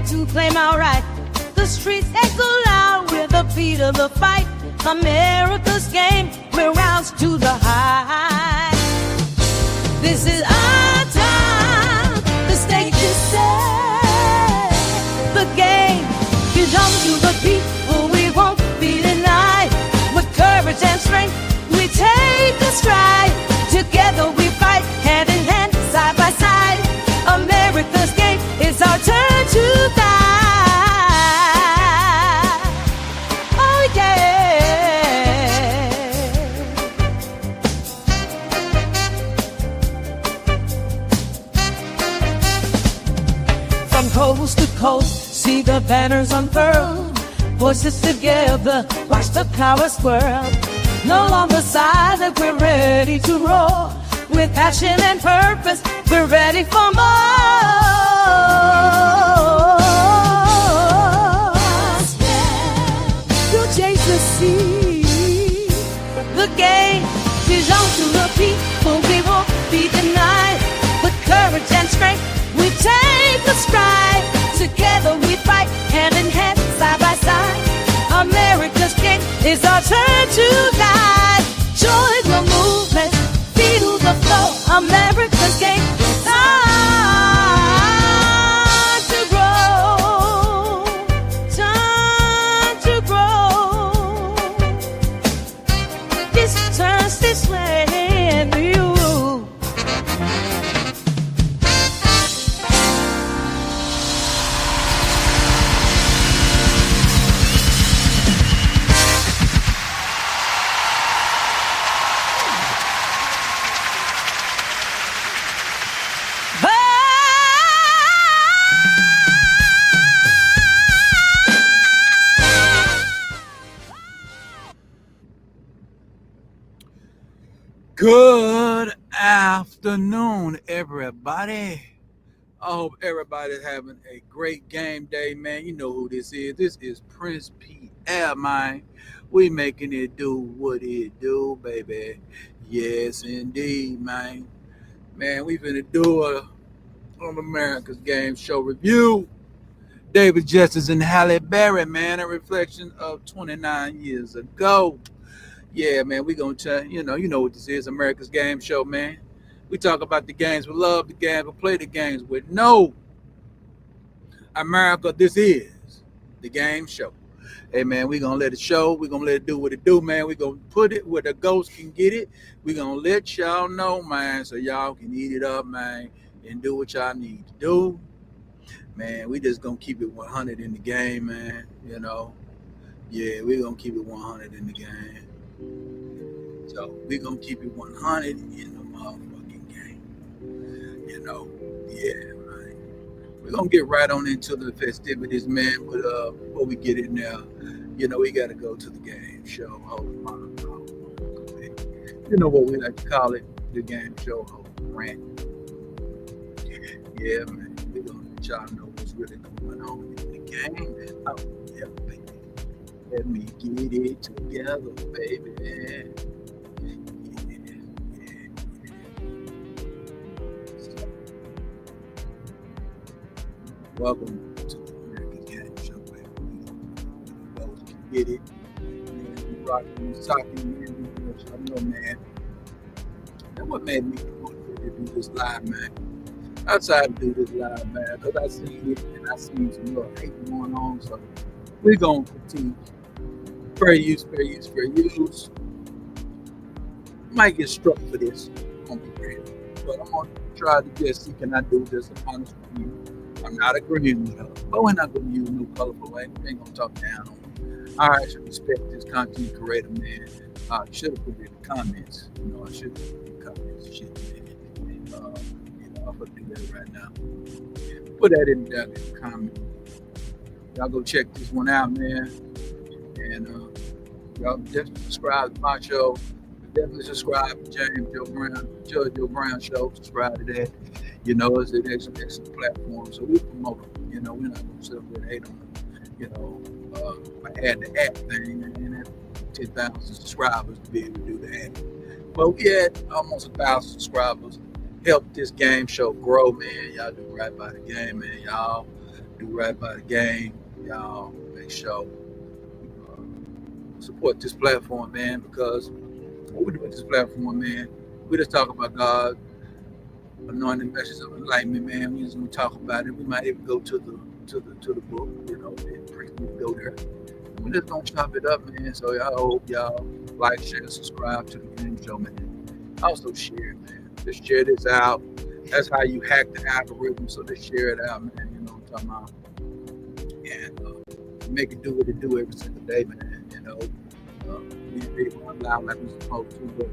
to claim our right. The streets echo loud with the beat of the fight. America's game, we're roused to the high. This is our time, the stage is set. The game belongs to the people, we won't be denied. With courage and strength, we take a stride. Together we fight, hand in hand, side by side. America's game, it's our turn to guide. Oh yeah. From coast to coast, see the banners unfurled. Voices together, watch the cowards swirl. No longer silent, we're ready to roar. With passion and purpose, we're ready for more. To chase the sea. The game belongs to the people, we won't be denied. With courage and strength, we take a stride. Together we fight, hand in hand, side by side. America's game is our turn to guide. Join the movement, feel the flow. America's game, time to grow, time to grow. This turns this way and you. Good afternoon, everybody. I hope everybody's having a great game day, man. You know who this is. This is Prince Pierre, man. We making it do what it do, baby. Yes, indeed, man. Man, we finna do a America's Game Show review. David Justice and Halle Berry, man. A reflection of 29 years ago. Yeah, man, we gonna tell you know what this is, America's Game Show, man. We talk about the games, we love the games, we play the games with no America. This is the game show. Hey, man, we gonna let it show. We gonna let it do what it do, man. We gonna put it where the ghost can get it. We gonna let y'all know, man, so y'all can eat it up, man, and do what y'all need to do, man. We just gonna keep it 100 in the game, man. You know, yeah, we gonna keep it 100 in the game. So we're going to keep it 100 in the motherfucking game. You know, yeah, man. We're going to get right on into the festivities, man. But before we get in there, you know, we got to go to the game show. You know what we like to call it, the game show rant. Yeah, man. We're going to let y'all know what's really going on in the game. Oh, yeah, baby. Let me get it together, baby. Welcome to the American Game Show, baby. Those can get it. Man, we rocking, we talking, man. We let y'all know, man. That's what made me want to do this live, man. I tried to do this live, man, because I seen it and I seen some little hate going on. So we're going to continue. Fair use. Might get struck for this. But I'm going to try to just see, can I do this? I'm honest with you. I'm not agreeing with her. But we're not going to use no colorful language. We ain't going to talk down on her. All right, I should respect this content creator, man. I should have put it in the comments. You know, I should have put it in the comments. Shit, man. I'm going to do that right now. Put that in the comment. Y'all go check this one out, man. And y'all definitely subscribe to my show. Definitely subscribe to Judge Joe Brown show. Subscribe to that. You know, it's an excellent platform. So we promote them. You know, we're not going to sit up there and hate on them. You know, I had the app thing and that 10,000 subscribers to be able to do the app. But we had almost 1,000 subscribers. Help this game show grow, man. Y'all do right by the game, man. Y'all do right by the game. Y'all make sure support this platform, man, because what we do with this platform, man, we just talk about God, anointing messages of enlightenment, man. We just gonna talk about it. We might even go to the book, you know, and we go there. We just gonna chop it up, man. So I hope y'all like, share, subscribe to the Game Show, man. Also share, man. Just share this out. That's how you hack the algorithm. So just share it out, man. You know what I'm talking about? And make it do what it do every single day, man. You know, we ain't going live like we're supposed to, but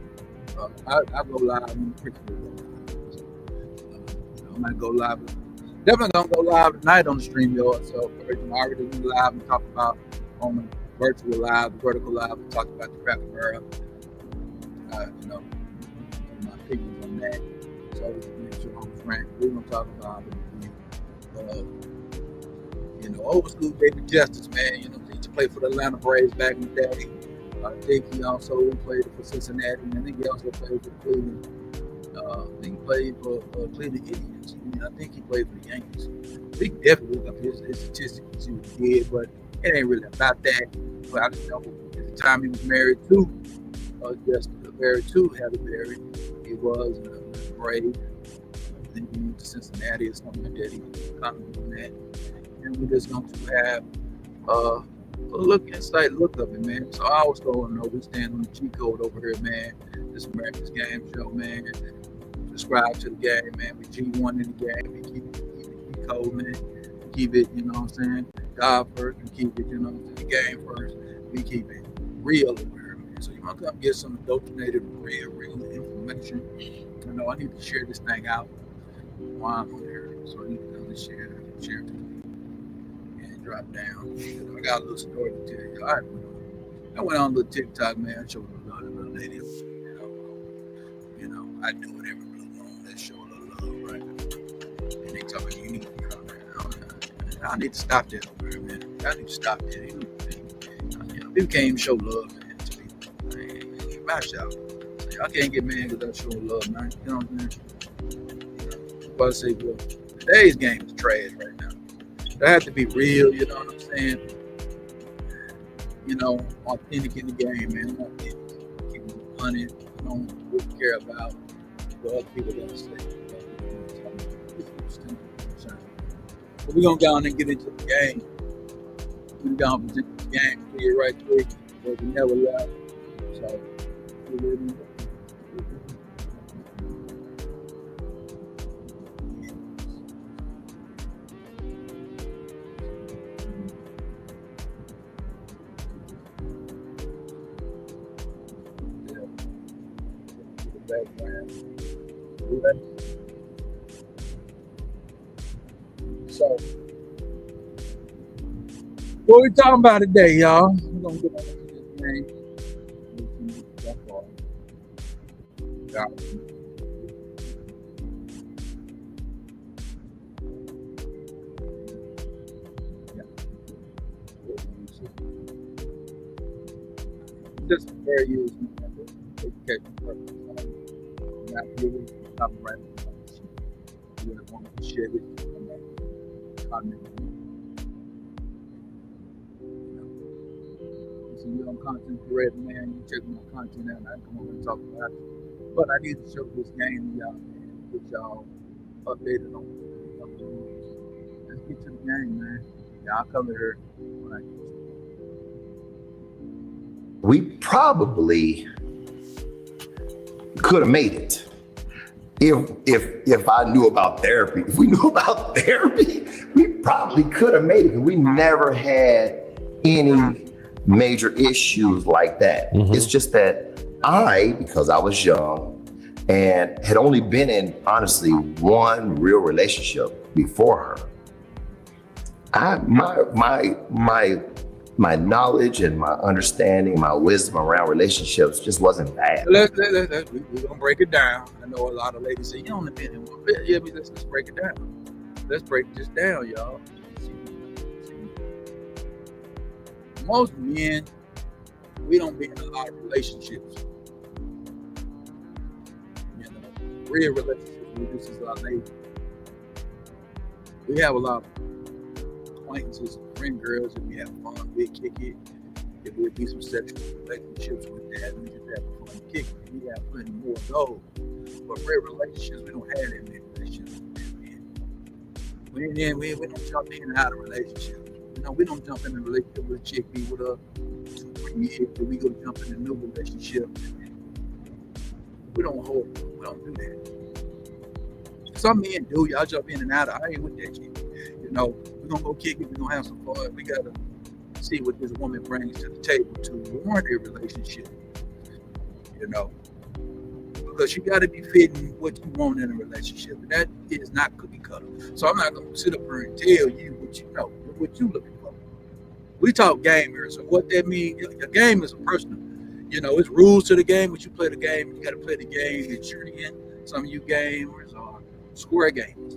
I go live when the picture go live. So, I might go live. Definitely gonna go live tonight on the StreamYard. So I already went live and talk about on the virtual live, the vertical live, we talked about the Cracker Barrel. You know, my opinions on that. So make sure I'm frank. We're gonna talk about you know, old school David Justice, man. You know, he used to play for the Atlanta Braves back in the day. I think he also played for Cincinnati, and I think he also played for Cleveland. I think he played for Cleveland Indians. I think he played for the Yankees. We can definitely look up his statistics and see what he did, but it ain't really about that. But I just know at the time he was married to, Halle Berry. He was a Brave. I think he went to Cincinnati or something like that. He was commenting on that. And we're just going to have a look of it, man. So I always go and know we stand on the cheat code over here, man. This America's Game Show, man. Subscribe to the game, man. We G1 in the game. We keep it cold, man. Keep it, you know what I'm saying? God first, and keep it, you know, the game first. We keep it real over here, man. So you want to come get some adulterated, real information. You know, I need to share this thing out while I'm on here. So I need to come and share it to me and drop down. I got a little story to tell you. I went on a little TikTok, man. I showed a little lady. You know, I do it every blue moon. Let's show a little love, right? And they tell me you need to be on there. I need to stop that over there, man. I need to stop that. You know, people can't even show love, man, to people. Man, watch out. So y'all can't get mad without showing love, man. You know what I'm saying? But I say, well, today's game is trash right now. It has to be real, you know what I'm saying? You know, authentic in the game, man. Authentic. Keep it honest. Don't really care about what other people gotta say. But we're gonna go on and get into the game. We're gonna present the game to you right quick, but we never left. So we're ready. Background. So, what we talking about today, y'all? We're gonna get on this game. Just very useful education purpose. Not really copyright. You would want to share this comment. So you're on content creator, man. You check my content out. I come over and talk about it. But I need to show this game to y'all, man. Get y'all updated on it. Let's get to the game, man. Y'all come here when I get to we probably could have made it if I knew about therapy. If we knew about therapy, we probably could have made it. We never had any major issues like that. Mm-hmm. It's just that because I was young and had only been in, honestly, one real relationship before her, my knowledge and my understanding, my wisdom around relationships just wasn't bad. We're gonna break it down. I know a lot of ladies say, you only been in one. Yeah, but let's break it down. Let's break this down, y'all. Most men, we don't be in a lot of relationships. You know, real relationships. This is our lady. We have a lot of them. acquaintances, friend girls, and we have fun, we kick it. If there be some sexual relationships with that, we just have fun kick it. We have plenty more of those. But real relationships, we don't have that many relationships. We don't jump in and out of relationships. We don't jump in a relationship with a chick, be with her 2-3 years, but we go jump in a new relationship. We don't do that. Some men do, y'all jump in and out of. I ain't with that shit. We're gonna go kick it, we're gonna have some fun. We gotta see what this woman brings to the table to warrant a relationship. Because you gotta be fitting what you want in a relationship. And that is not cookie cutter. So I'm not gonna sit up here and tell you what you looking for. We talk game here, so what that means, a game is a personal. It's rules to the game, but you play the game, you gotta play the game that you're in. Some of you gamers are square games.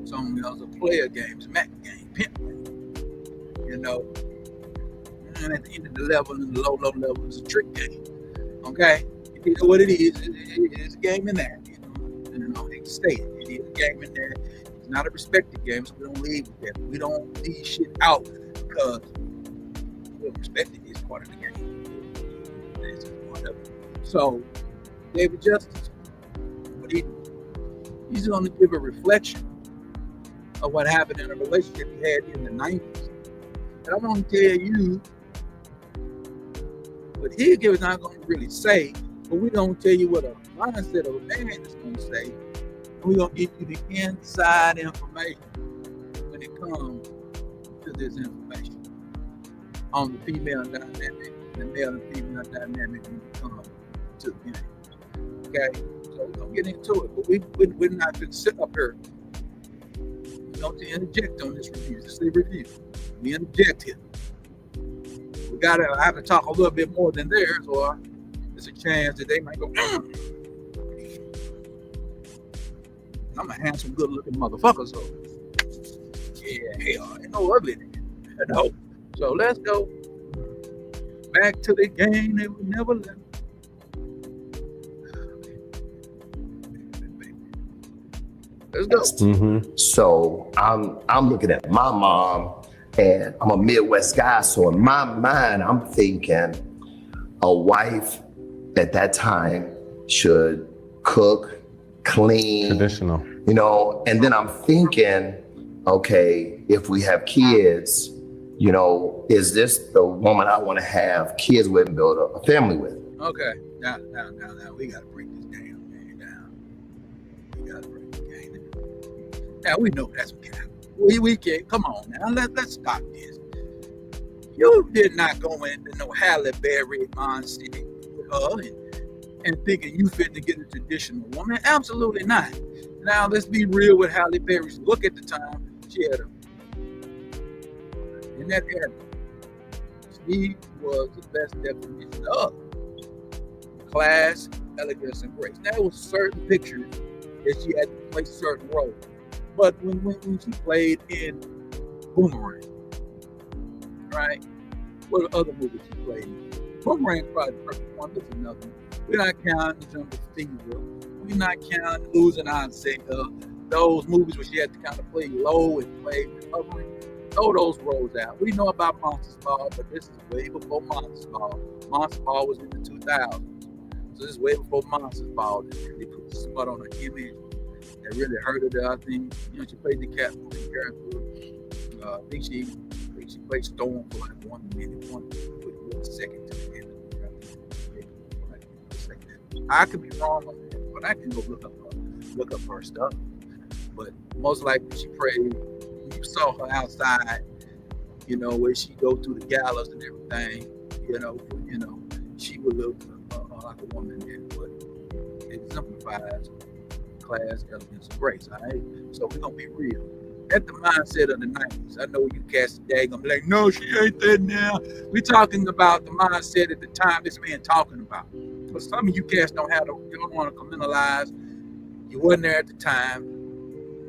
Some of y'all are player games, Mac game, pimp game. And at the end of the level, and the low level, is a trick game. Okay? It is what it is. It is a game in that. I hate to say it. It is a game in there. It's not a respected game, so we don't leave with that. We don't leave shit out because we don't respect it. It's part of the game. It's part of it. So, David Justice, what he's going to give a reflection of what happened in a relationship he had in the 90s. And I'm going to tell you what he's not going to really say, but we're going to tell you what a mindset of a man is going to say. And we're going to give you the inside information when it comes to this information on the female dynamic, the male and female dynamic when it comes to the game. Okay? So we're going to get into it, but we're not going to sit up here. We don't interject on this review. This is a review. We interject here. I have to talk a little bit more than theirs, or there's a chance that they might go, I'm a handsome, good-looking motherfucker, so yeah, hell, ain't no ugly nigga. So let's go back to the game that we never left. Let's go. Mm-hmm. So I'm looking at my mom, and I'm a Midwest guy, so in my mind, I'm thinking a wife at that time should cook, clean, traditional, and then I'm thinking, okay, if we have kids, is this the woman I want to have kids with and build a family with? Okay, now, we got to break this damn thing down. We got to break this game down. Now, we know that's what happened. We can't, come on now, let's stop this. You did not go into no Halle Berry mindset with her and thinking you fit to get a traditional woman. Absolutely not. Now, let's be real with Halle Berry's look at the time. She had in that era, she was the best definition of class, elegance, and grace. There was certain pictures that she had to play certain roles. But when she played in Boomerang, right? What other movies she played in? Boomerang probably the perfect one. That's another one. We're not counting Jungle Fever. We're not counting Losing Isaiah. Those movies where she had to kind of play low and play recovering. Throw those roles out. We know about Monsters Ball, but this is way before Monsters Ball. Monsters Ball was in the 2000s. So this is way before Monsters Ball. They put the smut on her image. That really hurted her. I think she played the Catwoman character. I think she played Storm for like 1 minute, one second to the end of the I could be wrong on that, but I can go look up her stuff. But most likely she played. You saw her outside, where she go through the gallows and everything. She would look like a woman there, but it exemplifies class, elegance, and grace. All right, so we're gonna be real. That's the mindset of the 90s. I know you cast a dag. I'm like, no, she ain't that now. We're talking about the mindset at the time this man talking about. But some of you cats you don't want to criminalize. You wasn't there at the time.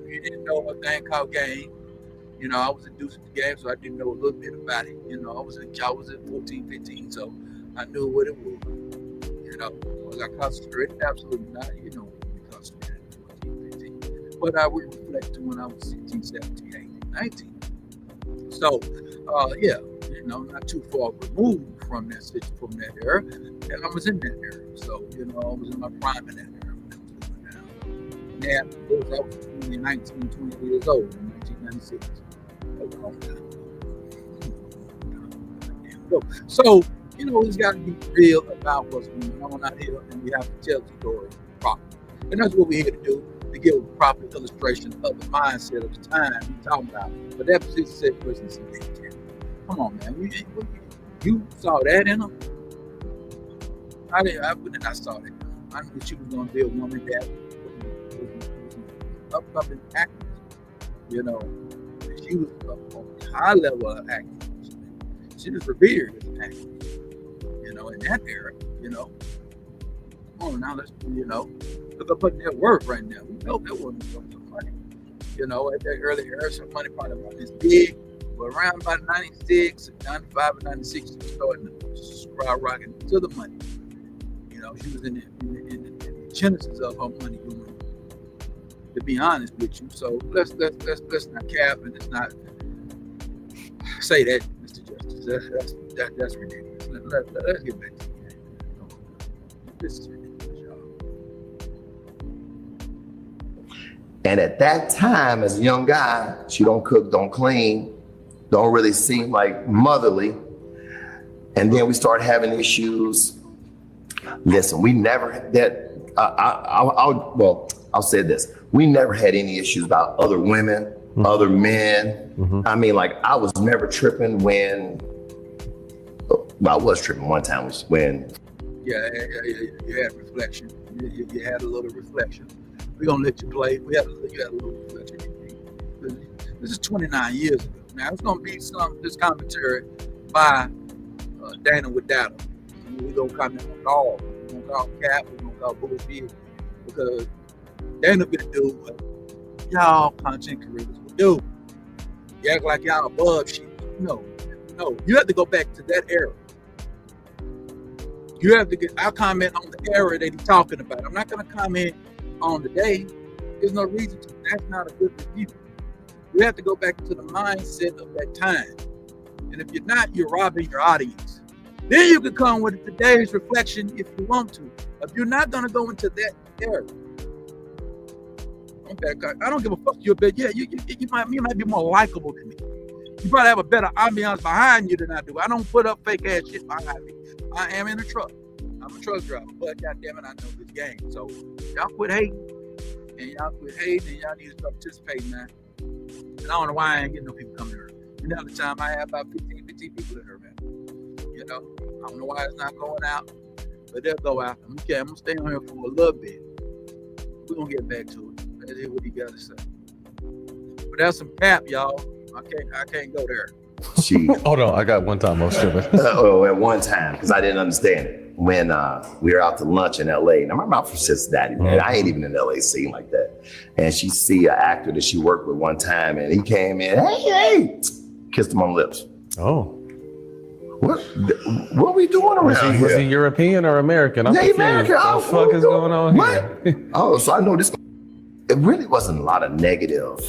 You didn't know a thing called game. I was induced to the game, so I didn't know a little bit about it. I was at 14, 15, so I knew what it was. Was I concentrated? Absolutely not. We concentrated at 14, 15. But I would reflect to when I was 16, 17, 18. 19. So, yeah, not too far removed from that era, and I was in that era. So, I was in my prime in that era when that was going down. Now, of course, I was 20 years old in 1996. That was a long time ago. So, it's got to be real about what's going on out here, and we have to tell the story properly. And that's what we're here to do, to give a proper illustration of the mindset of the time we're talking about. But that position said person said, come on, man. You saw that in her? I saw that. I knew she was going to be a woman that was an upcoming actress. She was on a high level of actress. She was revered as an actress. In that era, come on now, let's, look up at that work right now. We know that wasn't some money. At that early era, some money probably wasn't as big, but around about 96, 95 and 96, she was starting to skyrocket to the money. She was in the genesis of her money going, to be honest with you. So let's not cap and let's not say that, Mr. Justice. That's ridiculous. Let's get back to the game. This is ridiculous, y'all. And at that time, as a young guy, she don't cook, don't clean, don't really seem like motherly. And then we start having issues. Listen, we never I'll say this. We never had any issues about other women, other men. I mean, like, I was never tripping when, I was tripping one time when. Yeah, you had reflection. You had a little reflection. We're going to let you play. You had a little reflection. This is 29 years ago. Now, it's going to be this commentary by Dana Wadata. We're going to comment on all. We're going to call cap. We're going to call bullshit. Because Dana going to do what y'all content creators will do. You act like y'all above shit. No. You have to go back to that era. I'll comment on the era that he's talking about. I'm not going to comment on the day. There's no reason to. That's not a good review. You have to go back to the mindset of that time. And if you're not, you're robbing your audience. Then you can come with today's reflection if you want to. If you're not going to go into that era, I don't give a fuck you a bit. Yeah, you might be more likable than me. You probably have a better ambiance behind you than I do. I don't put up fake ass shit behind me. I am in a truck. I'm a truck driver, but goddamn it, I know this game. So y'all quit hating, and y'all need to start participating now. And I don't know why I ain't getting no people coming here. The time I have about 15 people in here, man. I don't know why it's not going out, but they'll go out. Okay, I'm gonna stay on here for a little bit. We're gonna get back to it. Let's hear what he got to say. But that's some cap, y'all. I can't go there. Hold on, I got one time I was tripping. At one time, because I didn't understand it. When we were out to lunch in LA, and I'm out from Cincinnati, man. I ain't even in LA scene like that. And she see an actor that she worked with one time, and he came in, hey, kissed him on the lips. Oh. What are we doing around here? Was he European or American? I'm confused. American. What the fuck is going on here? So I know this. It really wasn't a lot of negative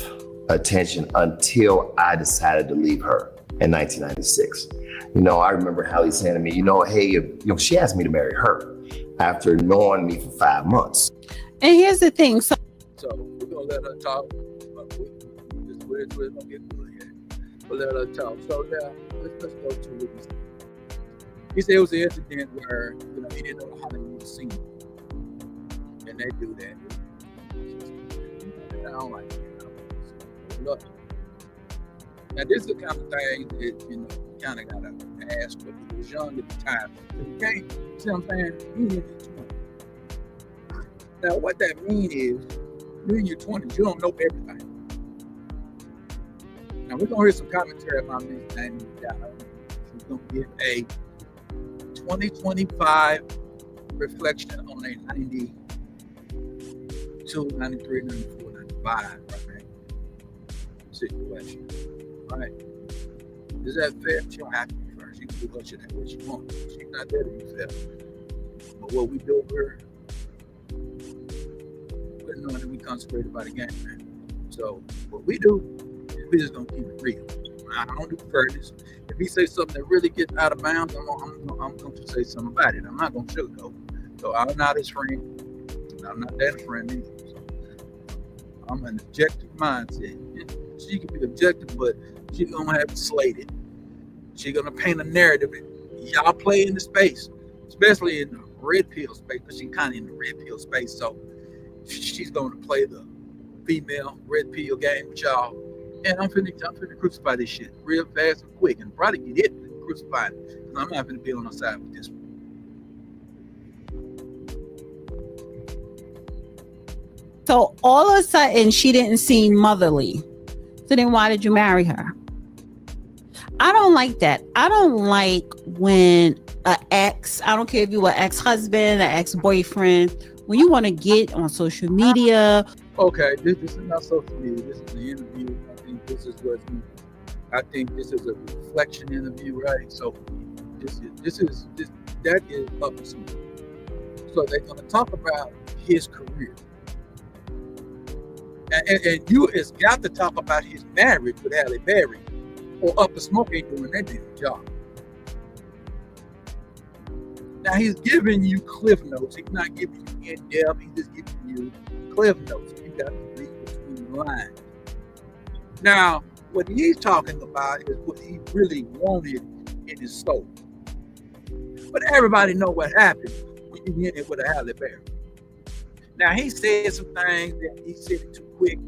attention until I decided to leave her in 1996. I remember Halle saying to me, hey, she asked me to marry her after knowing me for 5 months. And here's the thing. So we're going to let her talk. We're going to get good here. We'll let her talk. So now, let's go to what he said. He said it was an incident where, he didn't know how to use scene. And they do that. I don't like it. Look. Now, this is the kind of thing that, kind of got to ask, but he was young at the time. But you can't, see what I'm saying? You in your 20s. Now, what that means is, you're in your 20s, you don't know everything. Now, we're going to hear some commentary about Ms. Dana Wadata. She's going to give a 2025 reflection on a 92, 93, 94, 95, situation. Right? Is that fair? She don't have to be first. She can do what she wants. She's not there to be fair. But what we do here, we're knowing that we consecrated by the game, man. So what we do is We just gonna keep it real. I don't do fairness. If he say something that really gets out of bounds, I'm going to say something about it. I'm not going to sugarcoat. So I'm not his friend. I'm not that friend either. So I'm an objective mindset. She can be objective, but she's going to have it slated. She's going to paint a narrative. Y'all play in the space, especially in the red pill space, because she's kind of in the red pill space. So she's going to play the female red pill game with y'all. And I'm finna crucify this shit real fast and quick and probably get hit and crucified. I'm not finna be on the side with this one. So all of a sudden she didn't seem motherly. So then why did you marry her? I don't like that. I don't like when an ex, I don't care if you were ex-husband, an ex-boyfriend, when you want to get on social media. Okay, this is not social media. This is an interview. I think this is a reflection interview, right? So that is up to some. So they're going to talk about his career, and you has got to talk about his marriage with Halle Berry, or Up in Smoke ain't doing that damn job. Now he's giving you cliff notes. He's not giving you in depth. He's just giving you cliff notes. You got to read between the lines. Now, what he's talking about is what he really wanted in his soul. But everybody know what happened when you get it with a Halle Berry. Now, he said some things that he said it too quick,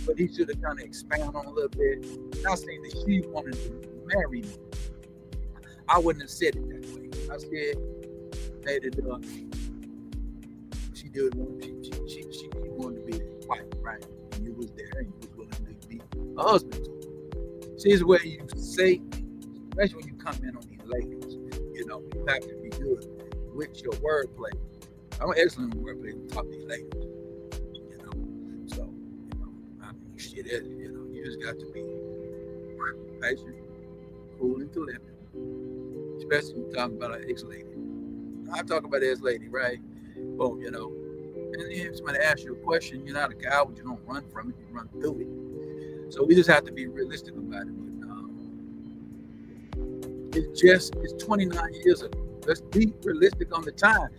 but he should have kind of expounded on a little bit. Not saying that she wanted to marry me. I wouldn't have said it that way. I said that she did want, she wanted to be a wife, right? And you was there and you was willing to be a husband. See, it's where you say things, especially when you come in on these ladies. You know, you have to be good with your wordplay. I'm excellent with wordplay to talk to these ladies. You know, so I mean, shit, you just got to be patient, cool, and collected. Especially when you talk about an ex-lady. I talk about ex-lady, right? Boom, you know. And if somebody asks you a question, you're not a coward. You don't run from it. You run through it. So we just have to be realistic about it. But it's 29 years ago. Let's be realistic on the time.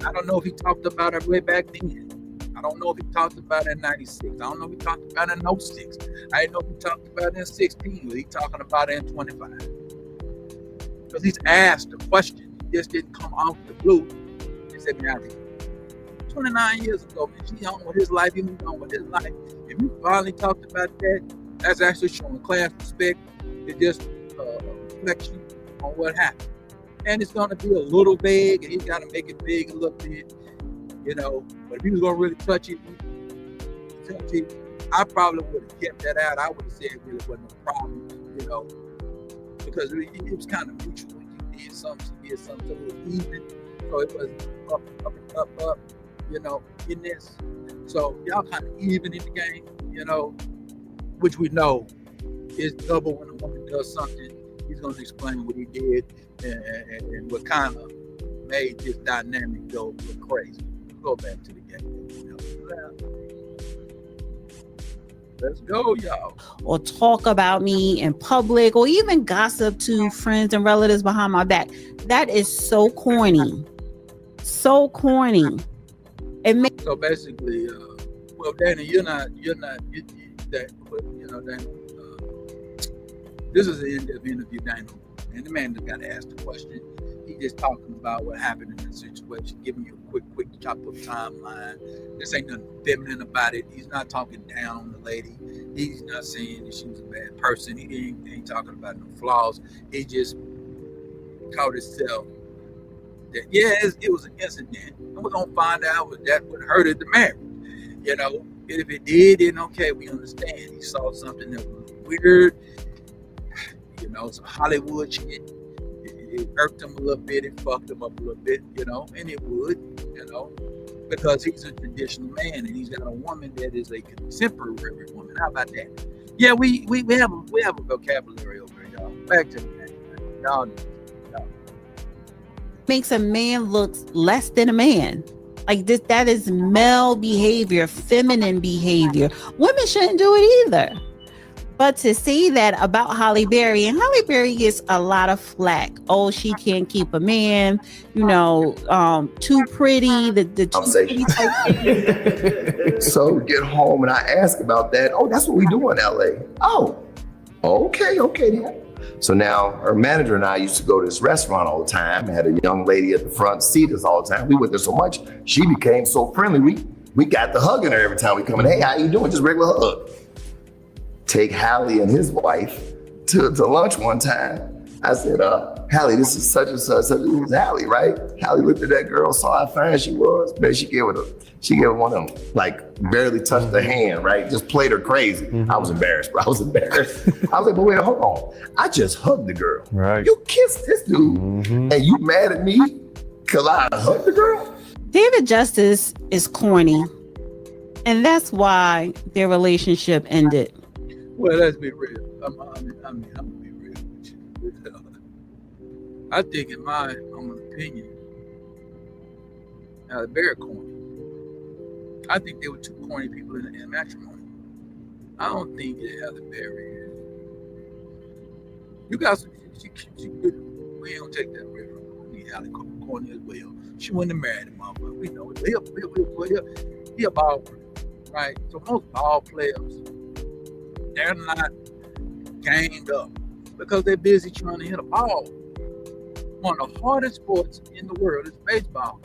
I don't know if he talked about it way back then. I don't know if he talked about it in 96. I don't know if he talked about it in 06. I didn't know if he talked about it in 16. Was he talking about it in 25? Because he's asked the question. He just didn't come out the blue and say, "Man, 29 years ago, man, she on with his life, he moved on with his life." If you finally talked about that, that's actually showing class respect. It's just a reflection on what happened. And it's going to be a little vague, and he's got to make it big a little bit, you know. But if he was going to really touch it, I probably would have kept that out. I would have said it really wasn't a problem, you know, because it was kind of mutual. He did something, she did something, so it was even. So it wasn't up, you know, in this. So y'all kind of even in the game, you know, which we know is double when a woman does something. He's going to explain what he did and what kind of made this dynamic go crazy. Go back to the game. You know? Let's go, y'all. Or talk about me in public, or even gossip to friends and relatives behind my back. That is so corny. So corny. So basically, well, Danny, you're not that, but you know, Danny, this is the end of the interview, Danny, and the man just got to ask the question. He just talking about what happened in the situation, giving you a quick chop up timeline. This ain't nothing feminine about it. He's not talking down on the lady. He's not saying that she was a bad person. He ain't talking about no flaws. He just caught himself that it was an incident, and we're gonna find out what that would hurt the marriage. You know, and if it did, then okay, we understand. He saw something that was weird. You know, some Hollywood shit. It irked him a little bit. It fucked him up a little bit. You know, and it would. You know, because he's a traditional man and he's got a woman that is a contemporary woman. How about that? Yeah, we have a vocabulary over here, y'all. Back to the game, y'all. Makes a man look less than a man. Like this, that is male behavior, feminine behavior. Women shouldn't do it either. But to say that about Halle Berry, and Halle Berry gets a lot of flack. Oh, she can't keep a man, too pretty, the too pretty type. So we get home and I ask about that. Oh, that's what we do in LA. Oh, okay then. So now her manager and I used to go to this restaurant all the time. I had a young lady at the front seat us all the time. We went there so much, she became so friendly. We got the hugging her every time we come in. Hey, how you doing? Just regular hug. Take Halle and his wife to lunch one time. I said, Halle, this is such and such. It was Halle, right? Halle looked at that girl, saw how fine she was. Man, she gave her one of them, like barely touched the hand, right? Just played her crazy. I was embarrassed, bro. I was like, but wait, hold on. I just hugged the girl. Right. You kissed this dude, and you mad at me because I hugged the girl? David Justice is corny, and that's why their relationship ended. Well, let's be real. I'm gonna be real with you. I think, in my own opinion, very corny. I think there were two corny people in matrimony. I don't think that Halle Berry is. You guys, she good. We don't take that away from her. I think Halle corny as well. She wouldn't have married him, motherfucker. We know it. He a ball player, right? So most ball players, they're not gamed up because they're busy trying to hit a ball. One of the hardest sports in the world is baseball.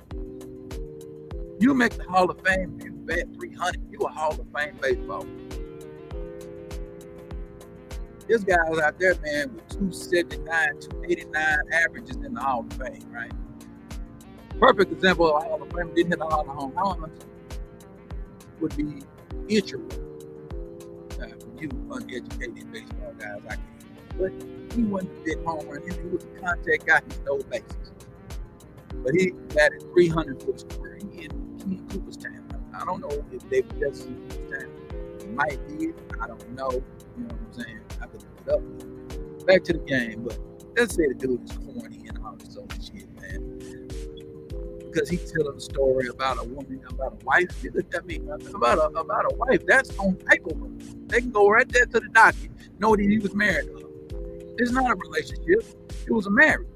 You make the Hall of Fame, you bat 300, you a Hall of Fame baseball. This guy's out there, man, with 279, 289 averages in the Hall of Fame, right? Perfect example of a Hall of Fame, didn't hit a lot of home runs, would be Itcher. You uneducated baseball guys, I can't. But he wasn't a big home run. He was a contact guy who stole bases. But he batted 300 for his career. He in Cooperstown. I don't know if David Justice in Cooperstown. He might be. I don't know. You know what I'm saying? I could look it up. Back to the game, but let's say the dude is corny and all this other shit, man. Because he's telling a story about a woman, about a wife. About a wife. That's on paperwork. They can go right there to the docket. Know that he was married to her. It's not a relationship. It was a marriage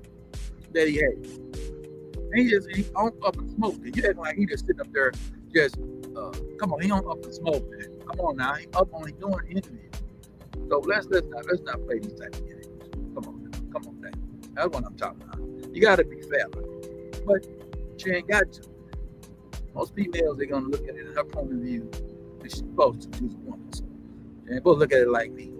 that he had. And he on up and smoke. You act like he just sitting up there just, come on, he on up and smoke, man. Come on now, he up on, he doing an interview. So let's not play these type of games. Come on, man. That's what I'm talking about. You got to be fair, but she ain't got to. Most females, they're gonna look at it in her point of view, and she's supposed to. She's a woman, so they ain't supposed to look at it like me,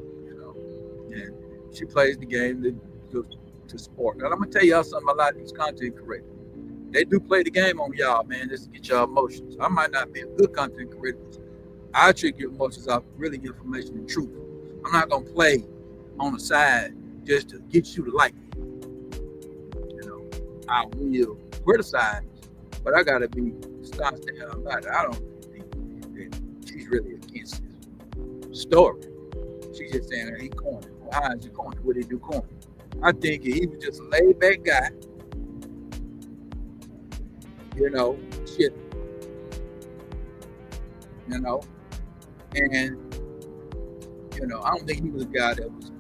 And she plays the game to sport. And I'm gonna tell y'all something. A lot of these content creators, they do play the game on y'all, man, just to get y'all emotions. I might not be a good content creator. I trick your emotions off really information and truth. I'm not gonna play on the side just to get you to like me. I will criticize, but I gotta be stop standing about it. I don't think that she's really against this story. She's just saying he corny. Well, how is he corny? What did he do corny? I think he was just a laid back guy. Shit. And I don't think he was a guy that was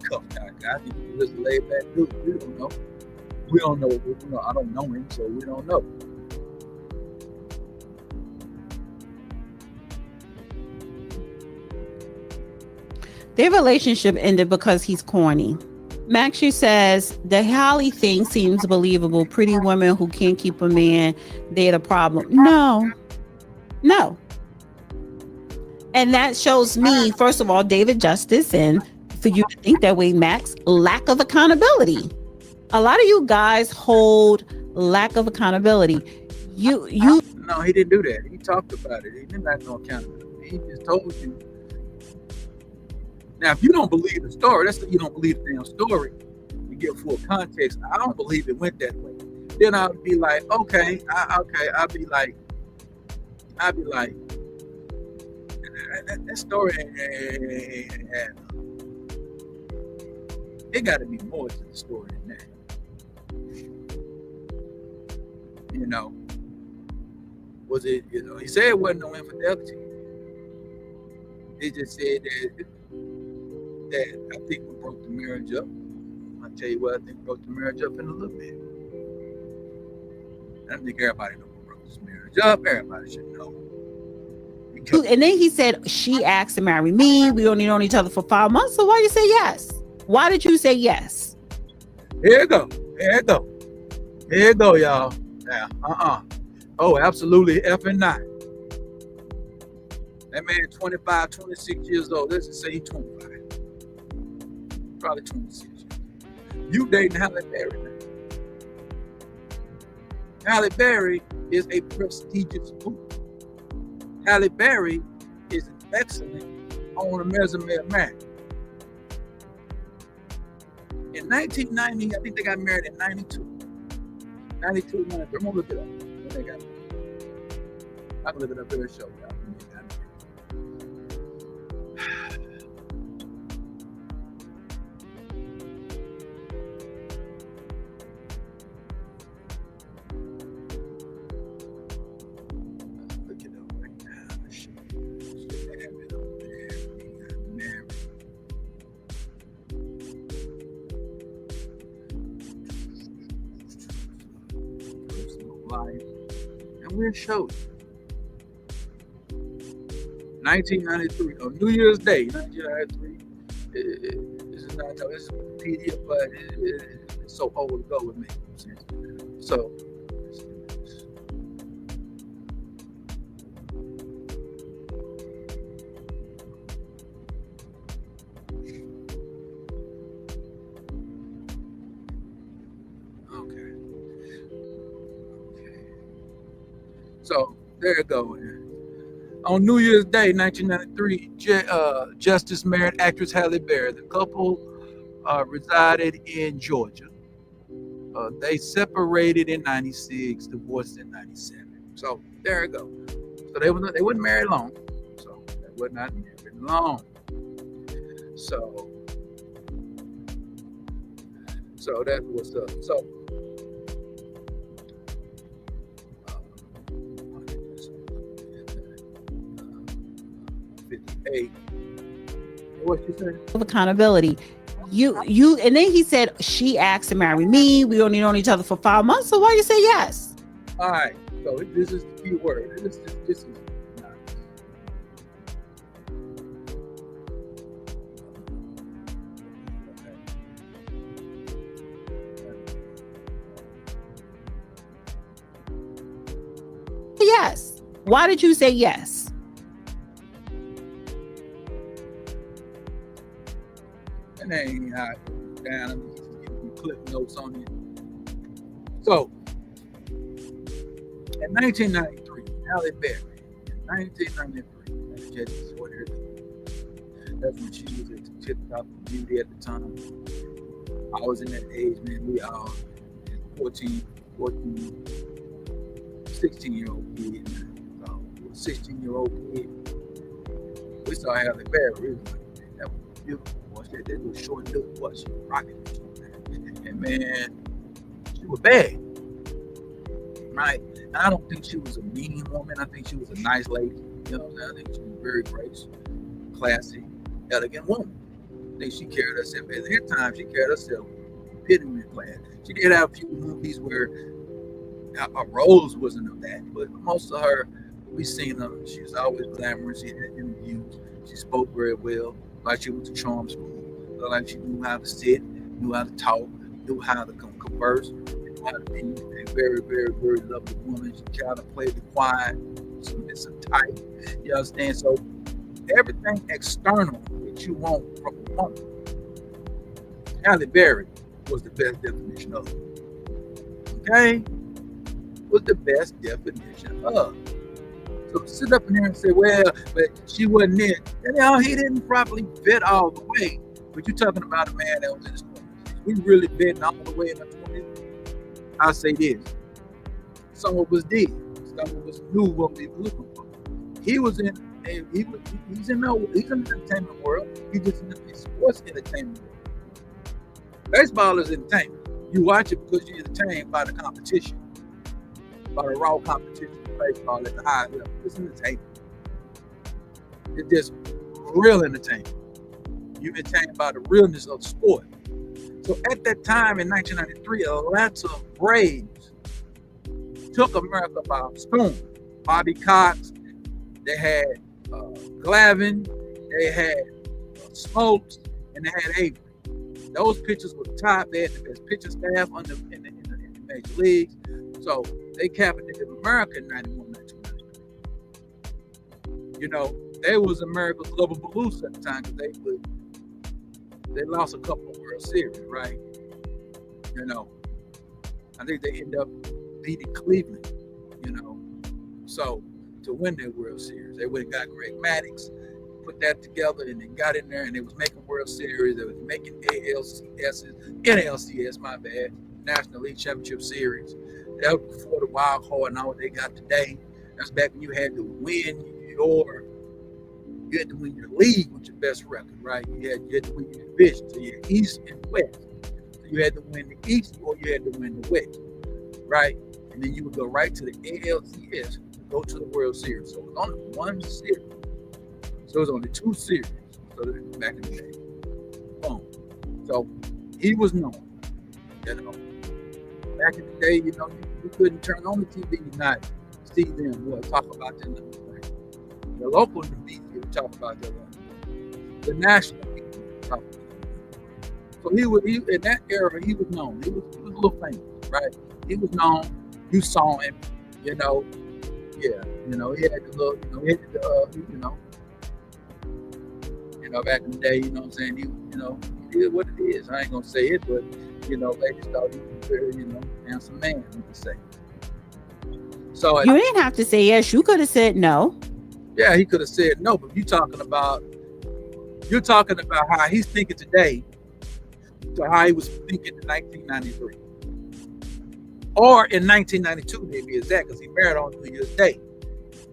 cuffed out guy. I think he was just a laid back dude. We don't know. I don't know him, so we don't know. Their relationship ended because he's corny. Maxie says the Halle thing seems believable. Pretty women who can't keep a man, they're the problem. No. And that shows me, first of all, David Justice, and for you to think that way, Max, lack of accountability. A lot of you guys hold lack of accountability. No, he didn't do that. He talked about it. He didn't have no accountability. He just told you. Now, if you don't believe the story, that's if you don't believe the damn story. You get full context. I don't believe it went that way. Then I'll be like, okay. I'll be like, that story ain't it got to be more to the story than that. Was it, he said it wasn't no infidelity. He just said that that I think we broke the marriage up. I'll tell you what I think broke the marriage up in a little bit. I think everybody knows who broke this marriage up. Everybody should know. And then he said, she asked to marry me. We only known each other for 5 months. So why you say yes? Why did you say yes? Here you go. Here you go. Here you go, y'all. Yeah. Oh, absolutely effing not. That man 25, 26 years old. Let's just say he's 25. Probably 26 years. You dating Halle Berry now. Halle Berry is a prestigious book. Halle Berry is an excellent on a resume of marriage. In 1990, I think they got married in 92. 92, 93. I'm gonna look it up. When they got married. I can look it up every show. And we'll show you. 1993, on New Year's Day, 1993. This is not this is Wikipedia, but it's so old to go with me. So, so there you go. On New Year's Day, 1993, Justice married actress Halle Berry. The couple resided in Georgia. They separated in 96, divorced in 97. So there you go. So they weren't married long. So they were not married long. So that was up. So 58. What you saying? Of accountability. You and then he said she asked to marry me. We only known each other for 5 months. So why you say yes? All right. So this is the key word. This is yes. Why did you say yes? And then I down and clip notes on it. So in 1993, Halle Berry. In 1993, that's when she was at the tip top of beauty at the time. I was in that age, man. We all 14, 16-year-old kid. 16-year-old kid. We saw Halle Berry. That was beautiful. That little short little butt, she was rocking it. And man, she was bad. Right? And I don't think she was a mean woman. I think she was a nice lady. You know what I'm saying? I think she was very graceful, classy, elegant woman. I think she carried herself, at that time, she carried herself epitome class. She did have a few movies where her roles wasn't of that, but most of her, we seen her, she was always glamorous. She had interviews. She spoke very well, like she went to charm school. Like she knew how to sit, knew how to talk, knew how to converse, knew how to be a very, very, very lovely woman. She kind of played the quiet, submissive type. You understand? So everything external that you want from a woman, Halle Berry was the best definition of it. Okay? Was the best definition of. So sit up in here and say, well, but she wasn't it. And you know, he didn't properly vet all the way. But you're talking about a man that was in his 20s. We really vetting all the way in the 20s. I'll say this. Some of us did. Some of us knew what we were looking for. He's in the entertainment world. He's just in the sports entertainment world. Baseball is entertainment. You watch it because you're entertained by the competition. By the raw competition of baseball at the high level. It's entertainment. It's just real entertainment. You entertained by the realness of the sport. So at that time in 1993, Atlanta Braves took America by storm. Bobby Cox, they had Glavine, they had Smokes, and they had Avery. Those pitchers were the top. They had the best pitching staff in the major leagues. So they capitated America in 91, 92. You know, they was America's global blues at the time because they lost a couple of World Series, right? You know, I think they ended up beating Cleveland, you know. So to win their World Series, they went and got Greg Maddux, put that together, and they got in there and they was making World Series. They was making NLCS, my bad, National League Championship Series. That was before the wild card and all they got today. That's back when you had to win your league with your best record, right? You had to win your division, so you had East and West. So you had to win the East or you had to win the West, right? And then you would go right to the ALCS, go to the World Series. So it was only one series. So it was only two series. So back in the day, boom. So he was known, you know. Back in the day, you know, you couldn't turn on the TV and not see them talk about them. The local media would talk about them. The national media would talk about them. So he in that era, he was known. He was a little famous, right? He was known. You saw him, you know. Yeah, you know, he had the little, back in the day, you know what I'm saying? He did what it is. I ain't gonna say it, but you know, ladies thought he was a very, handsome man, we could say. So you didn't have to say yes. You could have said no. Yeah, he could have said no, but you're talking about how he's thinking today to how he was thinking in 1993. Or in 1992, to be exact, because he married on New Year's Day.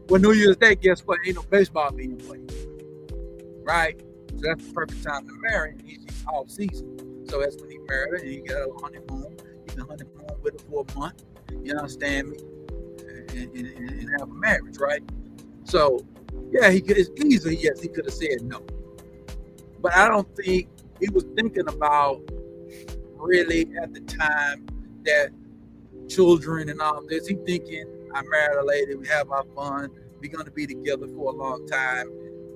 Well, New Year's Day, guess what? Ain't no baseball being played. Right? So that's the perfect time to marry. He's off season. So that's when he married her and he got a honeymoon. He can honeymoon with her for a month. You understand me? And have a marriage, right? So, yeah, it's easy. Yes, he could have said no. But I don't think he was thinking about really at the time that children and all this. He thinking, I married a lady, we have our fun, we're going to be together for a long time.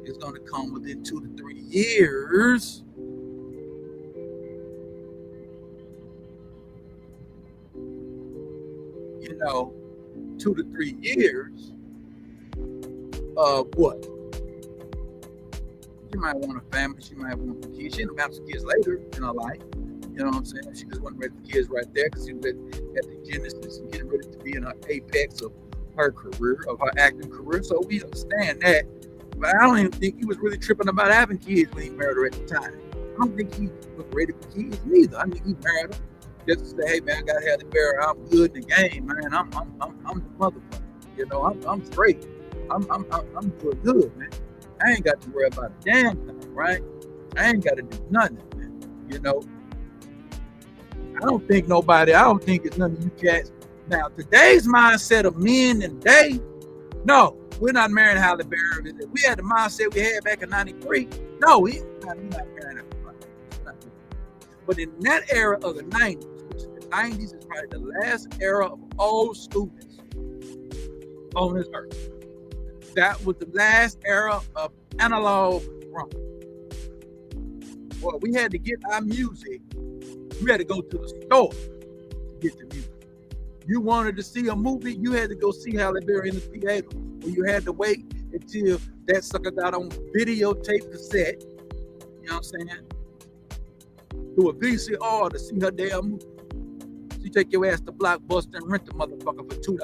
It's going to come within 2 to 3 years. You know, 2 to 3 years of what? She might want a family, she might want some kids. She didn't have some kids later in her life. You know what I'm saying? She just wasn't ready for kids right there because she was at the genesis and getting ready to be in her apex of her career, of her acting career. So we understand that. But I don't even think he was really tripping about having kids when he married her at the time. I don't think he was ready for kids neither. I think he married her just to say, hey man, I gotta have the bear. I'm good in the game, man. I'm the motherfucker. You know, I'm straight. I'm doing good, man. I ain't got to worry about a damn thing, right? I ain't got to do nothing, man. You know. I don't think it's none of you cats. Now, today's mindset of men and day, no, we're not marrying Halle Berry. If we had the mindset we had back in 93, no, we're not marrying her. But in that era of the 90s, which is the 90s is probably the last era of old students on this earth. That was the last era of analog rock. Well, we had to get our music. You had to go to the store to get the music. You wanted to see a movie, you had to go see Halle Berry in the theater. Or you had to wait until that sucker got on videotape cassette, you know what I'm saying? To a VCR to see her damn movie. So you take your ass to Blockbuster and rent the motherfucker for $2.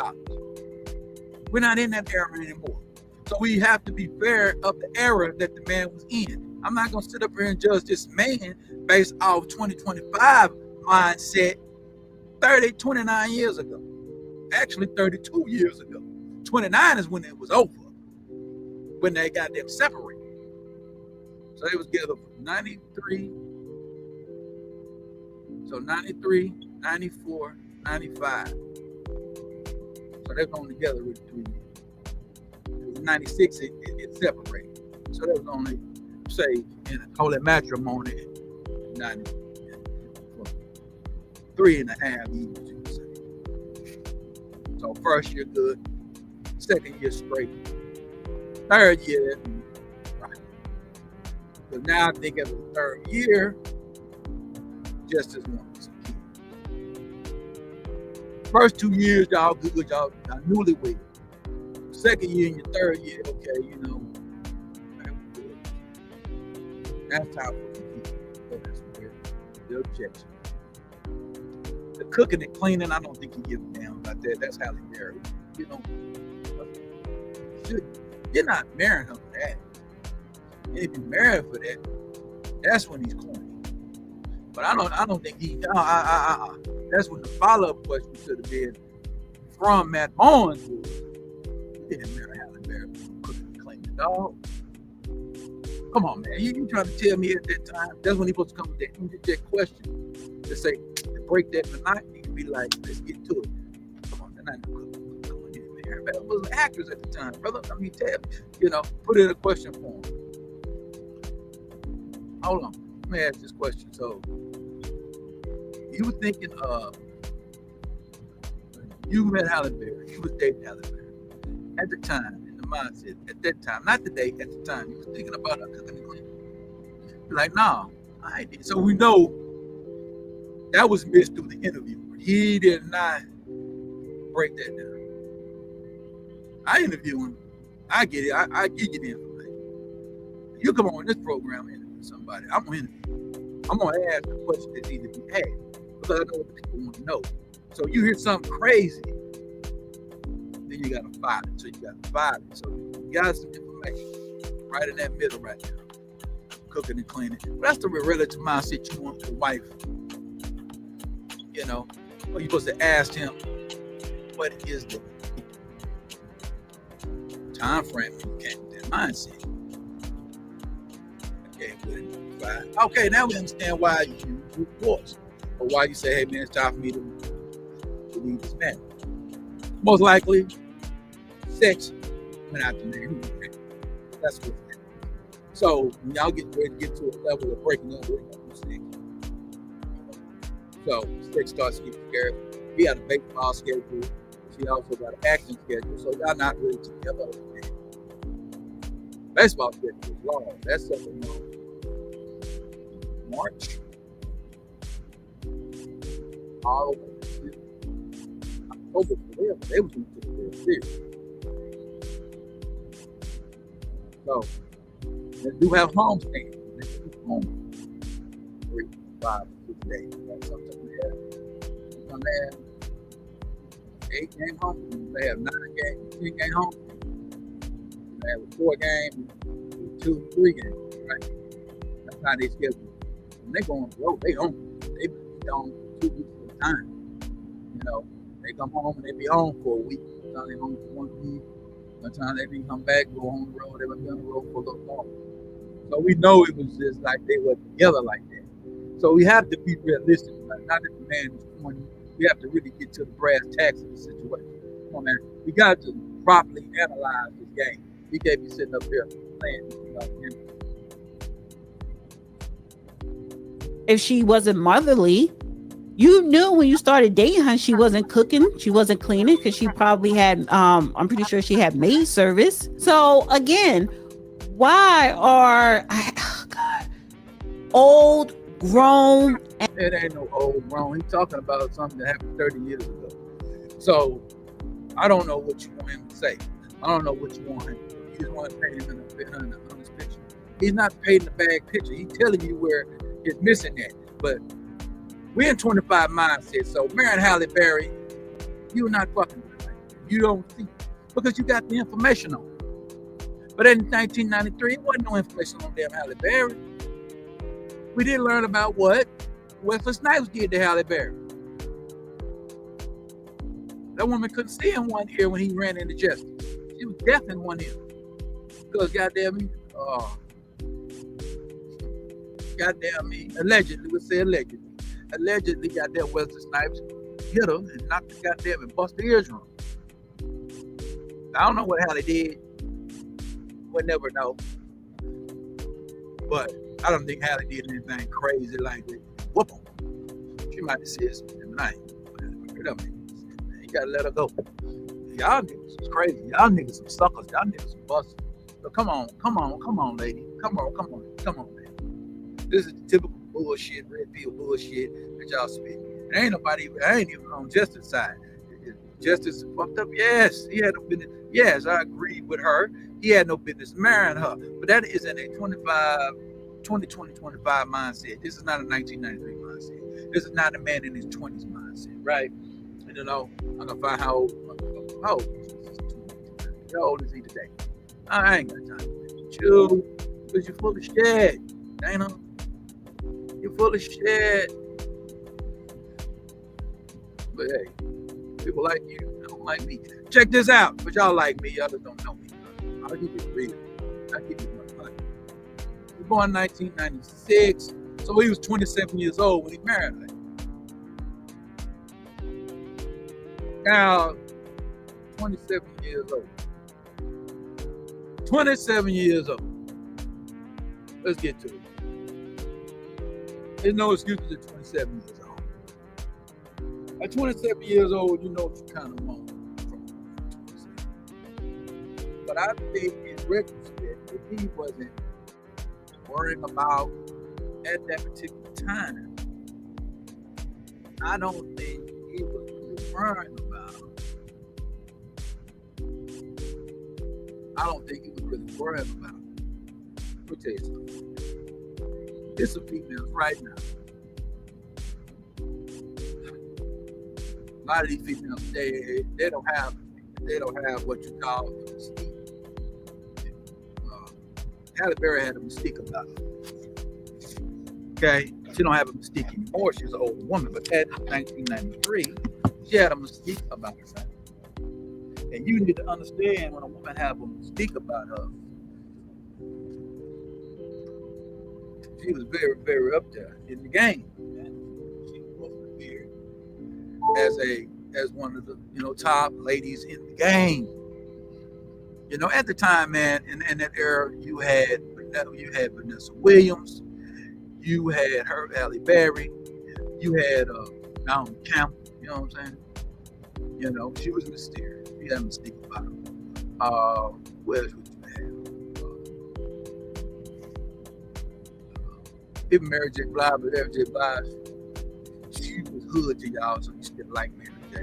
We're not in that era anymore. So we have to be fair of the era that the man was in. I'm not going to sit up here and judge this man based off 2025 mindset 29 years ago. Actually, 32 years ago. 29 is when it was over. When they got them separated. So they was together from 93. So 93, 94, 95. So they're going together with 3 years. 96, it separated. So that was only say in holy matrimony, 90, 3.5 years, you can say. So first year good, second year straight, third year, right. But now I think after the third year, just as one as a kid. First 2 years, y'all good, y'all newlywed. Second year and your third year, okay, you know, that's time for the kid. So that's weird. The objection. The cooking and cleaning, I don't think you give a damn about that. That's Halle Berry. You know, you're not marrying her for that. And if you marry her for that, that's when he's corny. But I don't think he. That's when the follow-up question should have been from Matt Owens. You didn't marry Halle Berry for cooking and cleaning, dog. Come on, man. You trying to tell me at that time? That's when he supposed to come with that question to say, to break that tonight. He can be like, let's get to it. Come on, they're not cooking. Everybody was actors at the time, brother. I mean, you know, put in a question for him. Hold on. Let me ask this question. So, you were thinking you met Halle Berry. You was dating Halle Berry. At the time, in the mindset, at that time, not today, at the time, you was thinking about her cooking and cleaning. You're like, nah, I did. So we know that was missed through the interview. He did not break that down. I interview him. I get it. I give you the information. You come on this program and interview somebody. I'm going to interview. I'm going to ask the question that needs to be asked because I know what the people want to know. So you hear something crazy, then you got to find it. So you got to find it. So you got some information right in that middle right now. Cooking and cleaning. But that's the relative mindset you want your wife. You know, or you're supposed to ask him what is the time frame when you came with that mindset. Okay, now we understand why you divorce. Or why you say, hey man, it's time for me to leave this man. Most likely, sex went out the name. That's what it is. So when y'all get ready to get to a level of breaking up, we're going to sex. So sex starts to get scared. He had a baseball schedule. She also got an acting schedule. So y'all not really together. Baseball schedule is long. That's something long. March. All the way to October for them. They was going to the World Series. So they do have home games. They do home 3, 5, 6 days. Sometimes they have 8-game home. They have 9-game, 10-game home. They have a 4-game, 2, 3 games. Right? That's how they schedule. When they go on the road, they home. They be on 2 weeks at a time. You know, they come home and they be home for a week. Sometimes they home for 1 week. Sometimes they be come back, go on the road. They would be on the road for a little longer. So we know it was just like they were together like that. So we have to be realistic. Like, not that the man is 20. We have to really get to the brass tacks of the situation. Come on, man. We got to properly analyze this game. We can't be sitting up here playing this thing like him. If she wasn't motherly, you knew when you started dating her, she wasn't cooking, she wasn't cleaning, because she probably had, I'm pretty sure she had maid service. So again, why are, old, grown? It ain't no old, grown. He's talking about something that happened 30 years ago. So I don't know what you want him to say. I don't know what you want him to do. You just want to paint him in this picture. He's not painting a bad picture. He's telling you where it's missing that. But we're in 25 mindset. So marrying Halle Berry, you're not fucking with her. You don't see it because you got the information on it. But in 1993, it wasn't no information on damn Halle Berry. We didn't learn about what Wesley Snipes did to Halle Berry. That woman couldn't see in one ear when he ran into justice. She was deaf in one ear. Because goddamn me, allegedly, we'll say allegedly goddamn Wesley Snipes hit her and knocked the goddamn and bust the eardrum. I don't know what Halle did. We'll never know. But I don't think Halle did anything crazy like that. Whoop 'em. She might have said something tonight. You gotta let her go. Y'all niggas is crazy. Y'all niggas some suckers. Y'all niggas some busters. So come on, lady. Come on, lady. This is the typical bullshit, red pill bullshit that y'all spit. And ain't nobody, I ain't even on Justice's side. Justice fucked up. Yes, he had no business. Yes, I agree with her. He had no business marrying her. But that is in a 2025 mindset. This is not a 1993 mindset. This is not a man in his 20s mindset, right? And, you know, I'm gonna find how old is he today? I ain't got time with you, because you're full of shit, Dana. You're full of shit. But hey, people like you, they don't like me. Check this out, but y'all like me, y'all just don't know me. I'll give you real. I'll give you one money. He was born in 1996, so he was 27 years old when he married her. Now, 27 years old. 27 years old. Let's get to it. There's no excuses at 27 years old. At 27 years old, you know what you kind of want from 27. But I think in retrospect, if he wasn't worrying about at that particular time, I don't think he was really worrying about. I don't think he was really worrying about it. Let me tell you something. There's some females right now. A lot of these females, they don't have what you call a mystique. Halle Berry had a mystique about her. Okay, she don't have a mystique anymore. She's an older woman, but at 1993, she had a mystique about herself. And you need to understand when a woman have a mystique about her, she was very, very up there in the game. She was revered as one of the top ladies in the game. At the time, man, in that era, you had Vanessa Williams, you had Halle Berry, you had Naomi Campbell. You know what I'm saying? She was mysterious. She had a mystique about her. What else would you have? Even Mary J. Blige, but Mary J. Blige, she was hood to y'all, so you still like Mary J.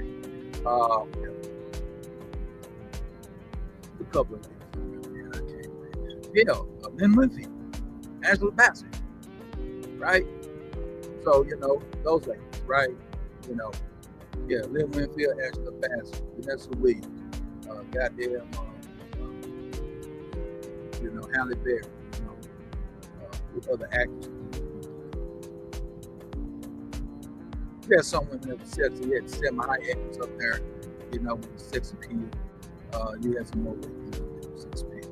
A couple of things. Lynn Winfield, Angela Bassett, right? So, those ladies, right? Lynn Winfield, Angela Bassett, Vanessa Williams, Halle Berry, with other actors. You had some women that said you had semi-high actors up there, with sex appeal. You had some more ladies that were sex appeal,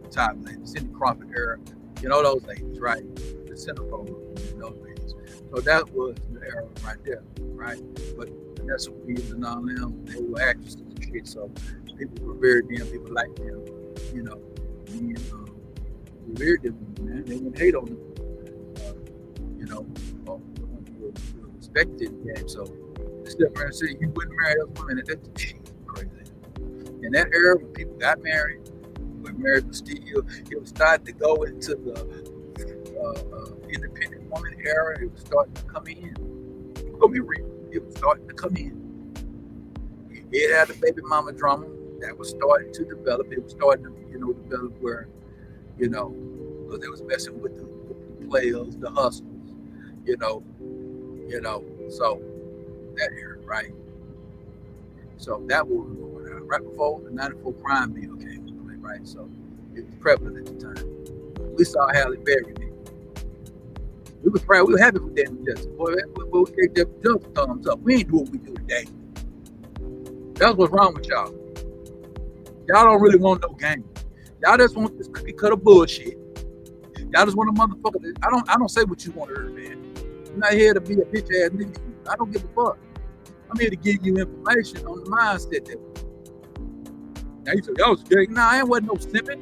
top ladies, Cindy Crawford era, those ladies, right? The centerfold, those ladies. So that was the era right there, right? But Vanessa Williams and all them, they were actresses and shit, so people revered them, people liked them, revered them, man. They wouldn't hate on them, respected in the game. So just step around and say you wouldn't marry those women, that's crazy. In that era, when people got married, when marriage was still, it was starting to go into the independent woman era. It was starting to come in. Gonna be real. It was starting to come in. It had the baby mama drama that was starting to develop. It was starting to, develop where, because they was messing with the players, the hustlers, so that era, right? So that was going on right before the 94 crime bill came into play, right? So it was prevalent at the time. We saw Halle Berry, man. We were proud. We were happy with that justice. Boy, we gave them just a thumbs up. We ain't do what we do today. That's what's wrong with y'all. Y'all don't really want no game. Y'all just want this cookie cutter bullshit. Y'all just want a motherfucker. I don't say what you want to hear, man. I'm not here to be a bitch ass nigga. I don't give a fuck. I'm here to give you information on the mindset that. Now you say, y'all was gay. Nah, I ain't wasn't no simping.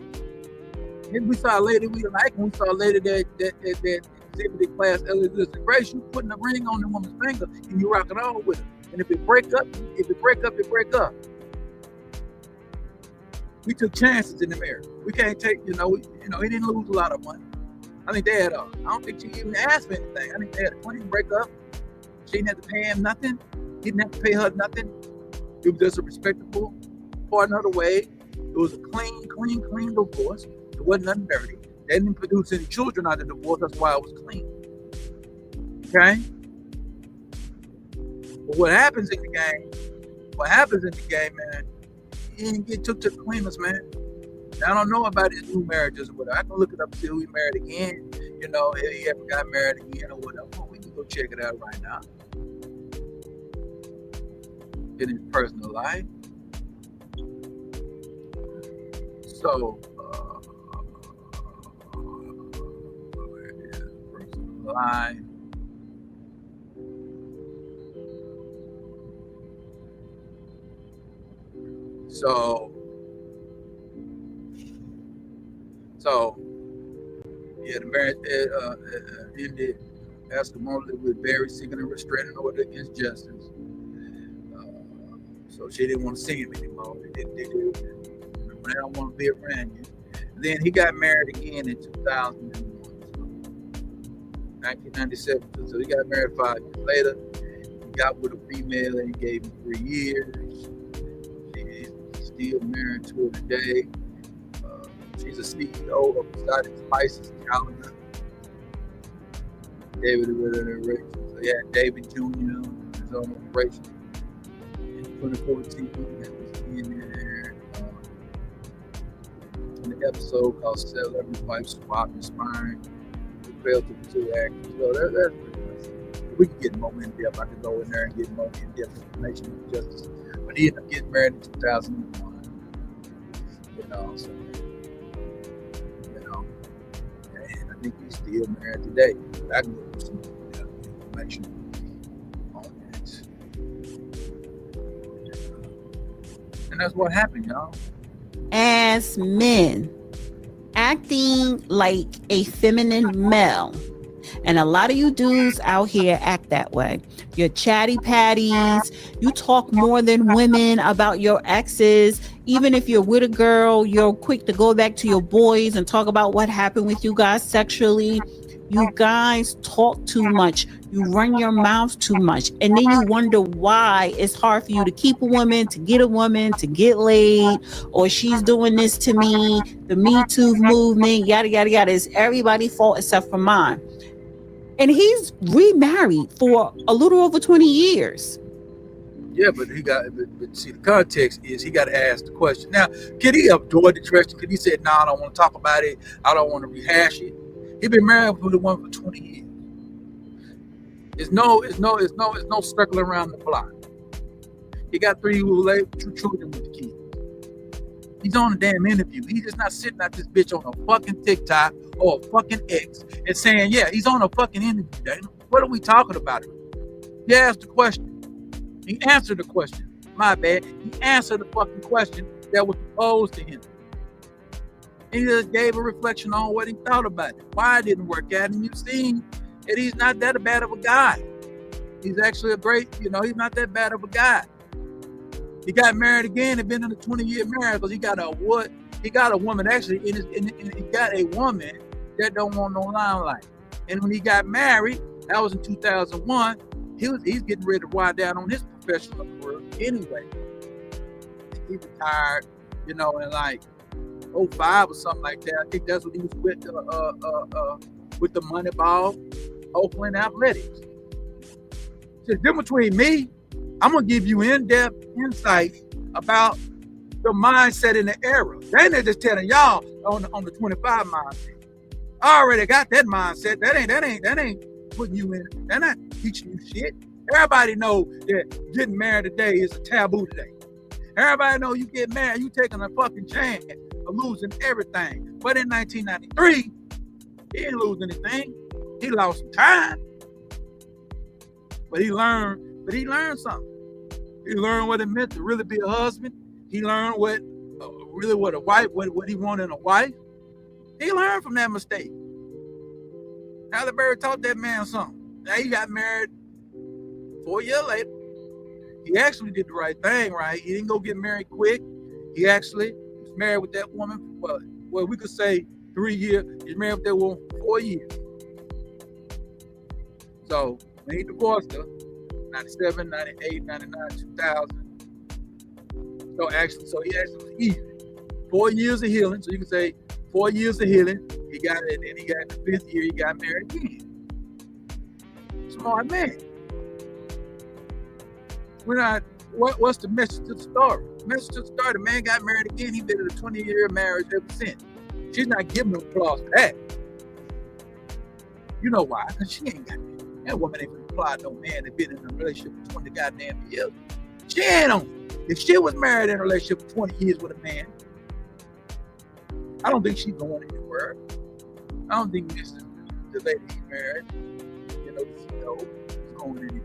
And we saw a lady we like, and we saw a lady that exhibited class elegance and grace. You putting a ring on the woman's finger, and you rock it on with her. And if it break up, it break up. We took chances in the marriage. We can't take, he didn't lose a lot of money. I think they had I don't think she even asked for anything. I think they had a clean breakup. She didn't have to pay him nothing. He didn't have to pay her nothing. It was just a respectable partner of the way. It was a clean divorce. It wasn't nothing dirty. They didn't produce any children out of the divorce. That's why it was clean. Okay? But what happens in the game, man, he didn't get took to the cleaners, man. Now, I don't know about his new marriages or whatever. I can look it up and see who he married again. If he ever got married again or whatever. Well, we can go check it out right now. In his personal life. So, where is personal life? So yeah, the marriage ended acrimonially with Barry seeking a restraining order against Justice. So she didn't want to see him anymore. They don't want to be around you. And then he got married again in 2001, 1997. So he got married 5 years later. He got with a female and he gave him 3 years. He's still married to her today. She's a CEO of Exotic Spices Calendar. David Rachel. So he had David Jr. his own operation. In 2014, that was in the episode called Sell Every Wife Swap Inspiring. We failed to pursue action. So that's pretty much. We can get more in depth. I could go in there and get more in depth information on Justice. But he ended up getting married in 2001. And I think he's still married today. I can get some information on that. And that's what happened, y'all. As men, acting like a feminine male. And a lot of you dudes out here act that way. You're chatty patties. You talk more than women about your exes. Even if you're with a girl, you're quick to go back to your boys and talk about what happened with you guys sexually. You guys talk too much. You run your mouth too much. And then you wonder why it's hard for you to keep a woman, to get laid, or she's doing this to me, the Me Too movement, yada, yada, yada. It's everybody's fault except for mine. And he's remarried for a little over 20 years. Yeah, but see, the context is he got to ask the question. Now, can he avoid the question? Could he say, no, I don't want to talk about it. I don't want to rehash it. He been married with the one for 20 years. It's no circling around the block. He got 3 children with the kids. He's on a damn interview. He's just not sitting at this bitch on a fucking TikTok or a fucking X and saying, yeah, he's on a fucking interview. Dana. What are we talking about? He asked the question. He answered the question. My bad. He answered the fucking question that was posed to him. He just gave a reflection on what he thought about it. Why it didn't work out. And you've seen that he's not that bad of a guy. He's actually a great, he's not that bad of a guy. He got married again and been in a 20-year marriage because he got a woman actually, he got a woman that don't want no limelight. And when he got married, that was in 2001, he's getting ready to wind down on his professional career anyway. He retired, in like 05 or something like that. I think that's what he was with the Moneyball Oakland Athletics. So the difference between me, I'm gonna give you in-depth insight about the mindset in the era. They ain't just telling y'all on the 25 mindset. I already got that mindset. That ain't putting you in. They're not teaching you shit. Everybody know that getting married today is a taboo today. Everybody know you get married, you taking a fucking chance of losing everything. But in 1993, he didn't lose anything. He lost some time. But he learned something. He learned what it meant to really be a husband. He learned what he wanted in a wife. He learned from that mistake. Halle Berry taught that man something. Now he got married 4 years later. He actually did the right thing, right? He didn't go get married quick. He actually was married with that woman for, well, we could say 3 years. He's married with that woman for 4 years. So when he divorced her, 97, 98, 99, 2000. So he actually was even. 4 years of healing. So you can say 4 years of healing. He got it, and then he got the 5th year, he got married again. Smart man. What's the message to the story? The message to the story, the man got married again. He been in a 20-year marriage ever since. She's not giving him applause for that. You know why? Because she ain't got that. That woman ain't gonna apply no man that been in a relationship for 20 goddamn years. She ain't on it. If she was married in a relationship for 20 years with a man, I don't think she's going anywhere. I don't think this is the lady he married. She's going anywhere.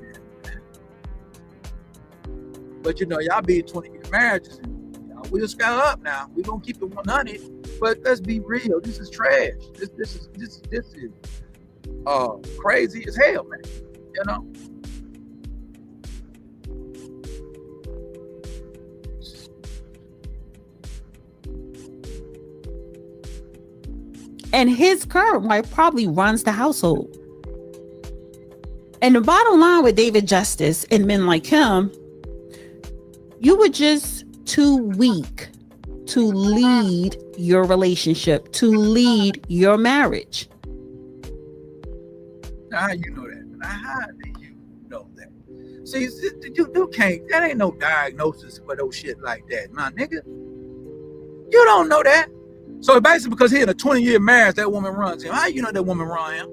But y'all be 20-year marriages, and we just got up now. We gonna keep it 100, but let's be real. This is trash. This is crazy as hell, man. And his current wife probably runs the household. And the bottom line with David Justice and men like him, you were just too weak to lead your relationship, to lead your marriage. Now, how you know that? How do you know that? See, you can't, that ain't no diagnosis for those shit like that, my nigga. You don't know that. So basically, because he in a 20-year marriage, that woman runs him. How you know that woman run him?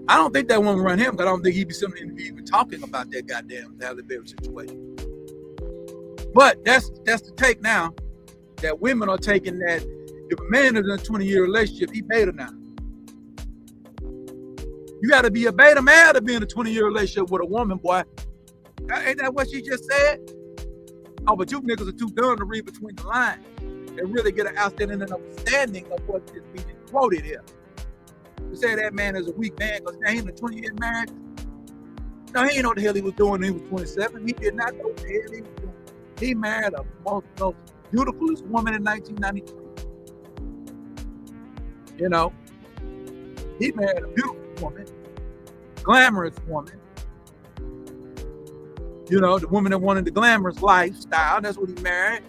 I don't think that woman run him, because I don't think he'd be sitting in the interview even talking about that goddamn Halle Berry situation. But that's the take now, that women are taking that if a man is in a 20-year relationship, he beta now. You got to be a beta male to be in a 20-year relationship with a woman, boy. Ain't that what she just said? Oh, but you niggas are too dumb to read between the lines and really get an outstanding understanding of what is being quoted here. To say that man is a weak man because now he's in a 20-year marriage. No, he didn't know what the hell he was doing when he was 27. He did not know what the hell he was doing. He married the most beautifulest woman in 1993. He married a beautiful woman, glamorous woman. The woman that wanted the glamorous lifestyle. That's what he married.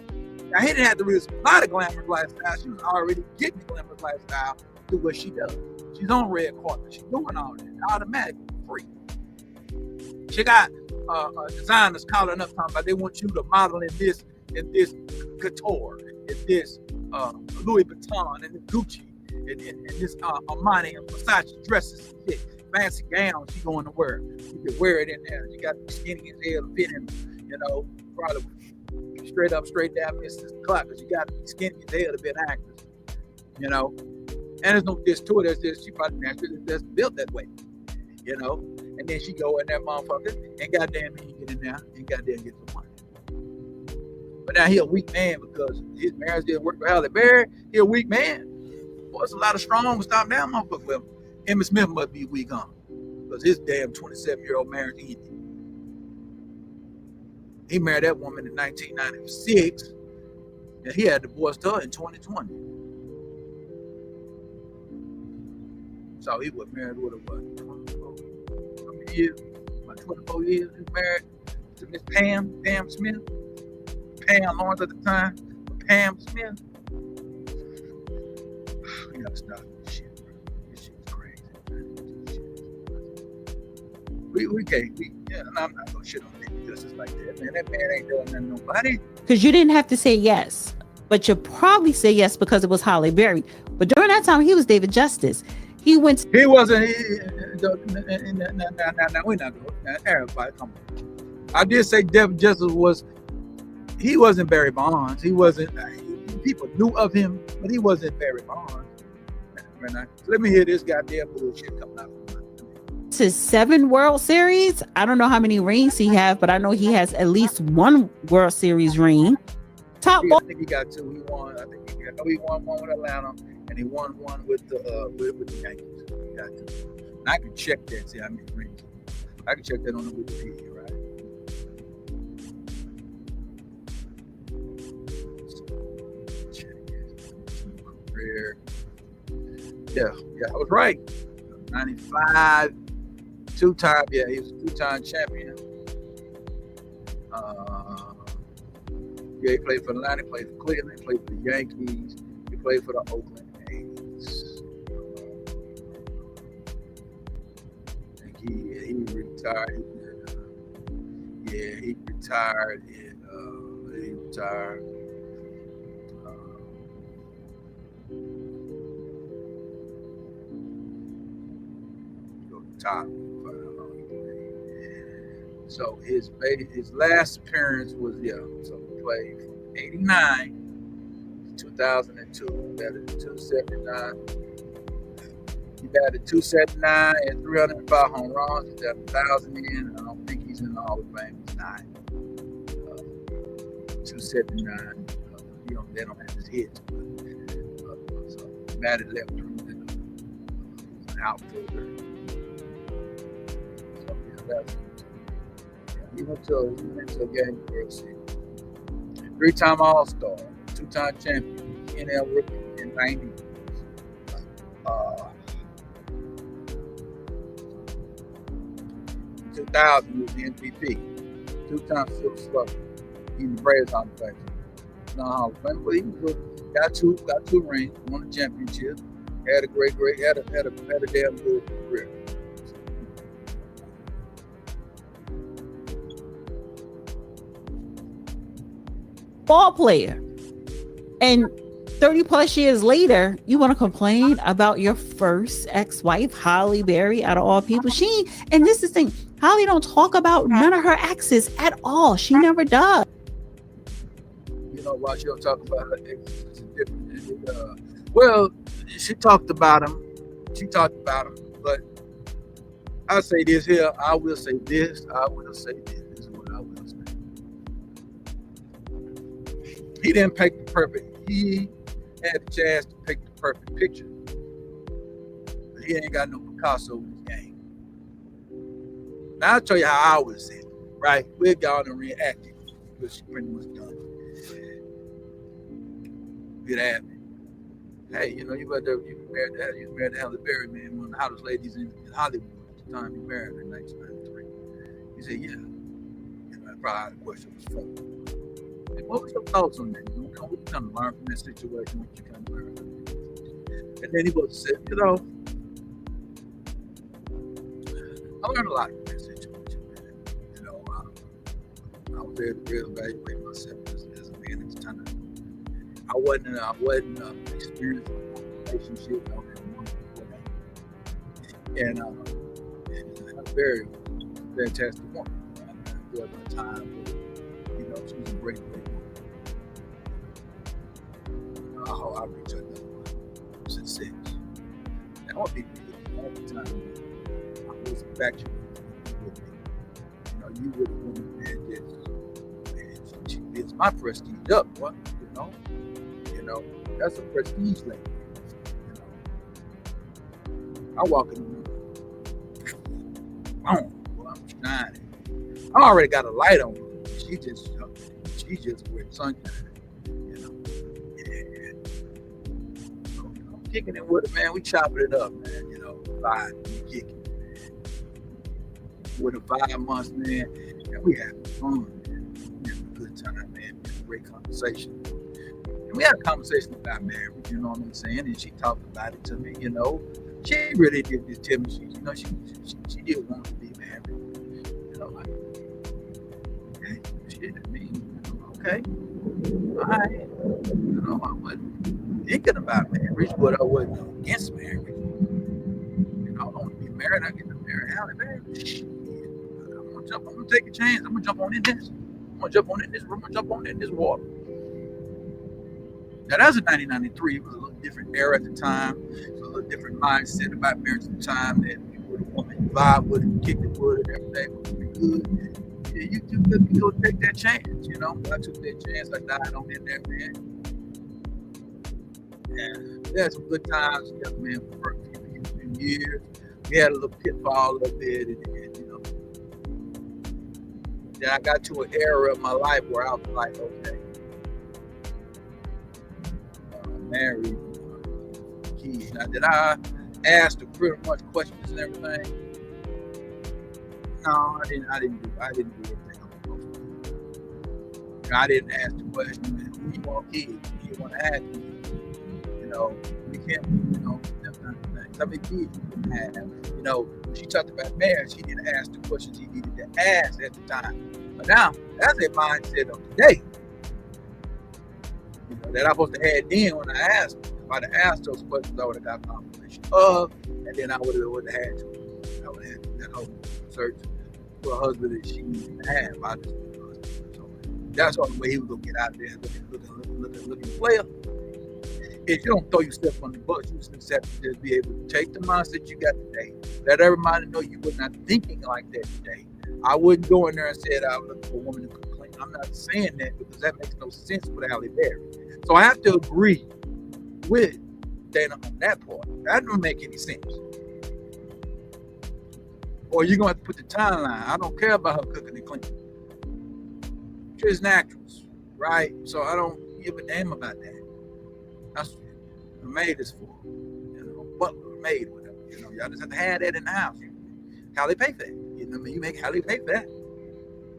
Now, he didn't have to really supply the glamorous lifestyle. She was already getting the glamorous lifestyle through what she does. She's on red carpet. She's doing all that automatically, free. She got designers calling up talking about they want you to model in this couture, in this Louis Vuitton, and this Gucci, and this Armani and Versace dresses and shit. Fancy gowns she going to wear. You can wear it in there. You got to be skinny as hell to fit in, probably straight up, straight down, Mrs. Clark, because you got to be skinny as hell to be an actress, And there's no diss to it. There's just, she probably naturally just built that way, And then she go in that motherfucker and goddamn he get in there and goddamn get the money. But now he a weak man because his marriage didn't work for Halle Berry. He a weak man. Boy, it's a lot of strong ones stop down motherfucker. Well, Emmitt Smith must be weak on because his damn 27-year-old marriage ended. He married that woman in 1996 and he had divorced her in 2020. So he was married with her, 24 years? About 24 years he was married to Miss Pam Smith. Pam Lawrence at the time. Pam Smith. We gotta stop this shit, bro. This shit is crazy, man. We can't, I'm not gonna shit on David Justice like that, man. That man ain't doing nothing to nobody. Because you didn't have to say yes, but you probably say yes because it was Halle Berry. But during that time, he was David Justice. He wasn't. Now we're not going. Everybody, come on. I did say David Justice he wasn't Barry Bonds. He wasn't. People knew of him, but he wasn't Barry Bonds. Let me hear this goddamn bullshit coming out. To 7 World Series. I don't know how many rings he has, but I know he has at least 1 World Series ring. Top I ball. think he got 2. He won. I know he won one with Atlanta, and he won one with the Yankees. He got 2. And I can check that. See how many rings. I can check that on the Wikipedia, right? Career. Yeah, I was right. 95, 2-time. Yeah, he was a 2-time champion. Yeah, he played for Atlanta, he played for Cleveland, he played for the Yankees, he played for the Oakland A's. I think he retired. He retired. Go to the top. So his last appearance was so he played from 89 to 2002. He batted 279. He batted 279 and 305 home runs. He's got 1,000 in. I don't think he's in the Hall of Fame. He's not. 279. They don't have his hits. So batted left field. He's an outfielder. So that's. He went to a game World Series. 3-time All-Star, 2-time champion, NL rookie in 90. 2000 he was the MVP. 2-time Silver Slugger. He's the Braves Hall of Fame. Not Hall of Fame, but he was got two rings, won a championship, had a great, had a damn good career. Ball player, and 30 plus years later, you want to complain about your first ex-wife, Halle Berry, out of all people. And this is the thing, Halle don't talk about none of her exes at all. She never does. Why she don't talk about her exes? It's different. Well, she talked about him, but I'll say this here, I will say this, this is what I will say. He didn't pick the perfect. He had the chance to pick the perfect picture. But he ain't got no Picasso in his game. Now I'll tell you how I would say it, right? We're gone and reacted, which is pretty much done. Good at me. Hey, you married to Halle Berry, man, one of the hottest ladies in Hollywood at the time you married her in 1993. He said, yeah. I probably had a question was for. What was your thoughts on that? What you kind of learn from that situation? What you kind of learn? And then he said, I learned a lot from that situation, man. I was there to reevaluate myself as a man at the time. I wasn't experienced in a relationship. And a very fantastic woman. I enjoyed my time with her. She was a great woman. I reached her since 6. That would be all the time. I was factual with me. You were the woman that she gets my prestige up, what? That's a prestige lady. I walk in the room. Boom, I'm shining. I already got a light on. She just wears sunshine. I'm kicking it with her, man. We chopping it up, man. Vibe, we kicking it, man. With a 5 months, man, and we having fun, man. We having a good time, man. Great conversation. And we had a conversation about marriage, you know what I'm saying? And she talked about it to me, She really did just tell me she did want to be married. Okay, shit, okay. All right. I wasn't thinking about marriage, but I wasn't against marriage. I don't want to be married. I get to marry Halle Berry. Shit. I'm gonna take a chance. I'm gonna jump on in this. I'm gonna jump on in this room. I'm gonna jump on in this water. Now that was in 1993. It was a little different era at the time. It was a little different mindset about marriage at the time. That you were the woman, you vibe with it, you kicked it with it, everything was pretty good. you let me go take that chance, you know. I took that chance. I died on in there, man. And we had some good times together, man, for a few years. We had a little pitfall a little bit, and you know. Then I got to an era of my life where I was like, okay, married, kids. Now, did I ask the pretty much questions and everything? No, I didn't do everything I'm supposed to do. I didn't ask the question, who you want kids? Who you want to have kids? You know, we can't, you know, them kind of things. How many kids you can have? You know, when she talked about marriage, she didn't ask the questions he needed to ask at the time. But now, that's a mindset of today. You know, that I supposed to have then when I asked. If I'd have asked those questions, I would have got confirmation of, and then I would have had to. I would have had that whole search for a husband that she needed to have. I just, so that's the only way he was gonna get out there looking player. If you don't throw yourself on the bus, you just have to just be able to take the mindset you got today. Let everybody know you were not thinking like that today. I wouldn't go in there and say that I was looking for a woman to cook clean. I'm not saying that because that makes no sense with Halle Berry. So I have to agree with Dana on that part. That don't make any sense. Or you're gonna have to put the timeline. I don't care about her cooking and cleaning. She's an actress, right? So I don't give a damn about that. That's what the maid is for. You know, butler, maid, whatever. You know, y'all just have to have that in the house. Halle pay for that. You know what I mean? You make Halle pay for that.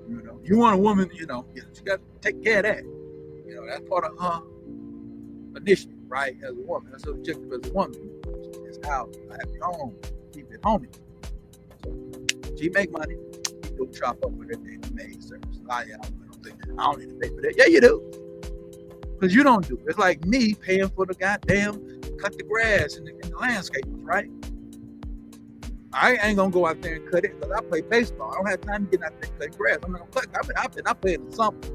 You know, you want a woman, you know, she got to take care of that. You know, that's part of her initiative, right? As a woman, that's her objective as a woman. It's how I have your home, keep it homey. So she make money, you go chop up with her damn maid service. I don't need to pay for that. Yeah, you do. Because you don't do it. It's like me paying for the goddamn cut the grass and the landscapers, right? I ain't gonna go out there and cut it because I play baseball. I don't have time to get out there and cut grass. I'm not gonna cut. I paying for something.